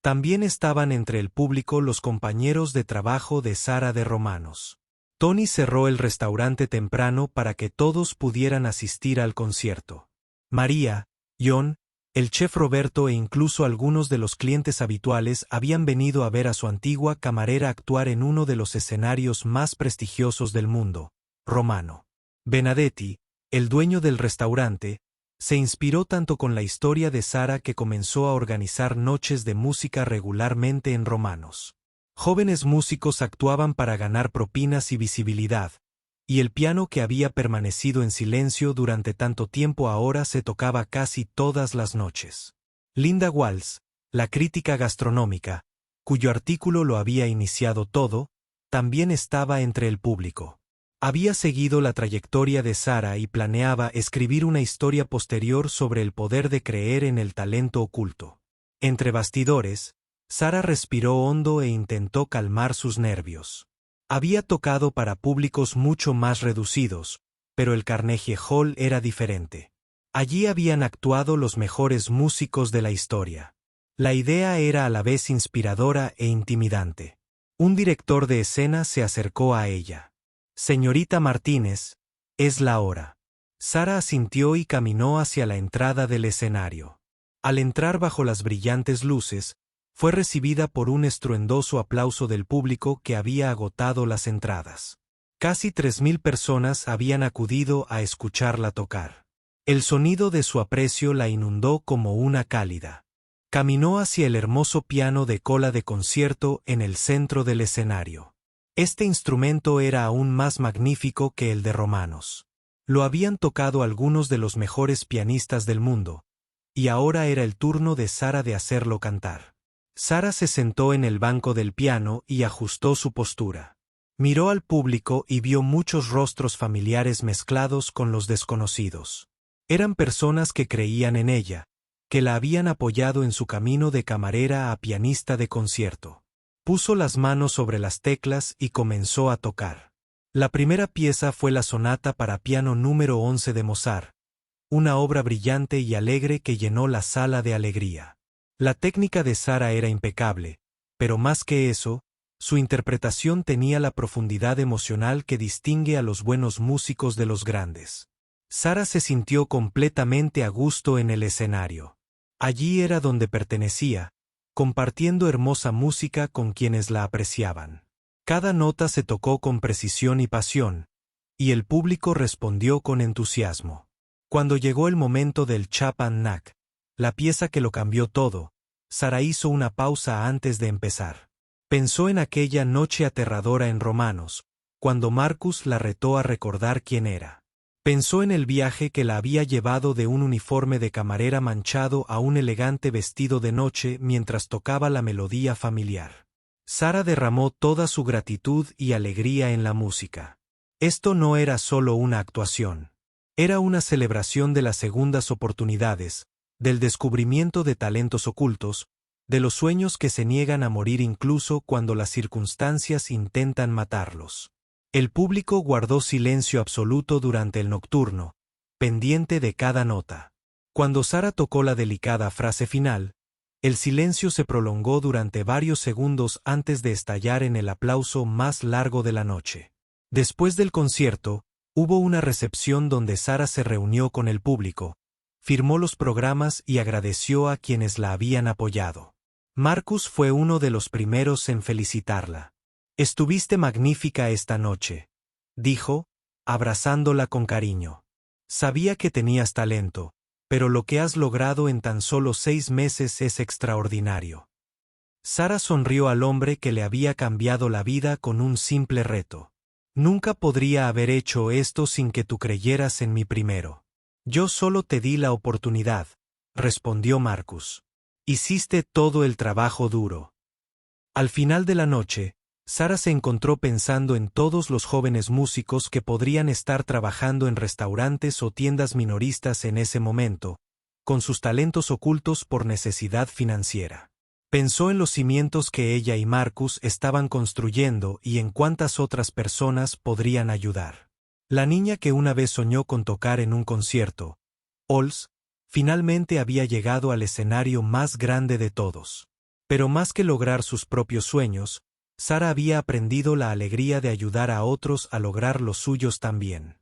También estaban entre el público los compañeros de trabajo de Sara de Romanos. Tony cerró el restaurante temprano para que todos pudieran asistir al concierto. María, John, el chef Roberto e incluso algunos de los clientes habituales habían venido a ver a su antigua camarera actuar en uno de los escenarios más prestigiosos del mundo, Romano. Benedetti, el dueño del restaurante, se inspiró tanto con la historia de Sara que comenzó a organizar noches de música regularmente en Romanos. Jóvenes músicos actuaban para ganar propinas y visibilidad, y el piano que había permanecido en silencio durante tanto tiempo ahora se tocaba casi todas las noches. Linda Walls, la crítica gastronómica, cuyo artículo lo había iniciado todo, también estaba entre el público. Había seguido la trayectoria de Sara y planeaba escribir una historia posterior sobre el poder de creer en el talento oculto. Entre bastidores, Sara respiró hondo e intentó calmar sus nervios. Había tocado para públicos mucho más reducidos, pero el Carnegie Hall era diferente. Allí habían actuado los mejores músicos de la historia. La idea era a la vez inspiradora e intimidante. Un director de escena se acercó a ella. «Señorita Martínez, es la hora». Sara asintió y caminó hacia la entrada del escenario. Al entrar bajo las brillantes luces, fue recibida por un estruendoso aplauso del público que había agotado las entradas. Casi 3.000 personas habían acudido a escucharla tocar. El sonido de su aprecio la inundó como una cálida. Caminó hacia el hermoso piano de cola de concierto en el centro del escenario. Este instrumento era aún más magnífico que el de Romanos. Lo habían tocado algunos de los mejores pianistas del mundo, y ahora era el turno de Sara de hacerlo cantar. Sara se sentó en el banco del piano y ajustó su postura. Miró al público y vio muchos rostros familiares mezclados con los desconocidos. Eran personas que creían en ella, que la habían apoyado en su camino de camarera a pianista de concierto. Puso las manos sobre las teclas y comenzó a tocar. La primera pieza fue la sonata para piano número 11 de Mozart, una obra brillante y alegre que llenó la sala de alegría. La técnica de Sara era impecable, pero más que eso, su interpretación tenía la profundidad emocional que distingue a los buenos músicos de los grandes. Sara se sintió completamente a gusto en el escenario. Allí era donde pertenecía, compartiendo hermosa música con quienes la apreciaban. Cada nota se tocó con precisión y pasión, y el público respondió con entusiasmo. Cuando llegó el momento del Chopin Knack, la pieza que lo cambió todo, Sara hizo una pausa antes de empezar. Pensó en aquella noche aterradora en Romanos, cuando Marcus la retó a recordar quién era. Pensó en el viaje que la había llevado de un uniforme de camarera manchado a un elegante vestido de noche mientras tocaba la melodía familiar. Sara derramó toda su gratitud y alegría en la música. Esto no era solo una actuación. Era una celebración de las segundas oportunidades, del descubrimiento de talentos ocultos, de los sueños que se niegan a morir incluso cuando las circunstancias intentan matarlos. El público guardó silencio absoluto durante el nocturno, pendiente de cada nota. Cuando Sara tocó la delicada frase final, el silencio se prolongó durante varios segundos antes de estallar en el aplauso más largo de la noche. Después del concierto, hubo una recepción donde Sara se reunió con el público, firmó los programas y agradeció a quienes la habían apoyado. Marcus fue uno de los primeros en felicitarla. «Estuviste magnífica esta noche», dijo, abrazándola con cariño. «Sabía que tenías talento, pero lo que has logrado en tan solo 6 meses es extraordinario». Sara sonrió al hombre que le había cambiado la vida con un simple reto. «Nunca podría haber hecho esto sin que tú creyeras en mí primero. Yo solo te di la oportunidad», respondió Marcus. «Hiciste todo el trabajo duro». Al final de la noche, Sara se encontró pensando en todos los jóvenes músicos que podrían estar trabajando en restaurantes o tiendas minoristas en ese momento, con sus talentos ocultos por necesidad financiera. Pensó en los cimientos que ella y Marcus estaban construyendo y en cuántas otras personas podrían ayudar. La niña que una vez soñó con tocar en un concierto, Ols, finalmente había llegado al escenario más grande de todos. Pero más que lograr sus propios sueños, Sara había aprendido la alegría de ayudar a otros a lograr los suyos también.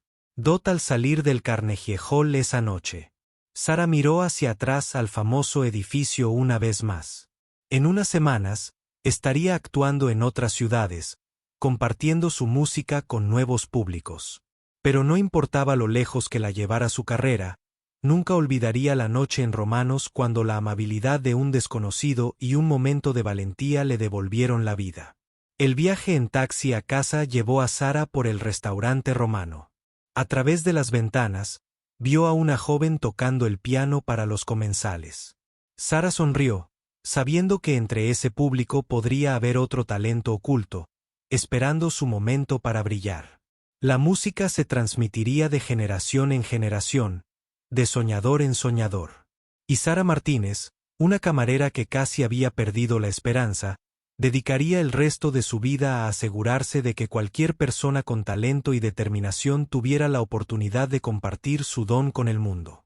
Al salir del Carnegie Hall esa noche, Sara miró hacia atrás al famoso edificio una vez más. En unas semanas, estaría actuando en otras ciudades, compartiendo su música con nuevos públicos. Pero no importaba lo lejos que la llevara su carrera, nunca olvidaría la noche en Romanos cuando la amabilidad de un desconocido y un momento de valentía le devolvieron la vida. El viaje en taxi a casa llevó a Sara por el restaurante romano. A través de las ventanas, vio a una joven tocando el piano para los comensales. Sara sonrió, sabiendo que entre ese público podría haber otro talento oculto, esperando su momento para brillar. La música se transmitiría de generación en generación, de soñador en soñador. Y Sara Martínez, una camarera que casi había perdido la esperanza, dedicaría el resto de su vida a asegurarse de que cualquier persona con talento y determinación tuviera la oportunidad de compartir su don con el mundo.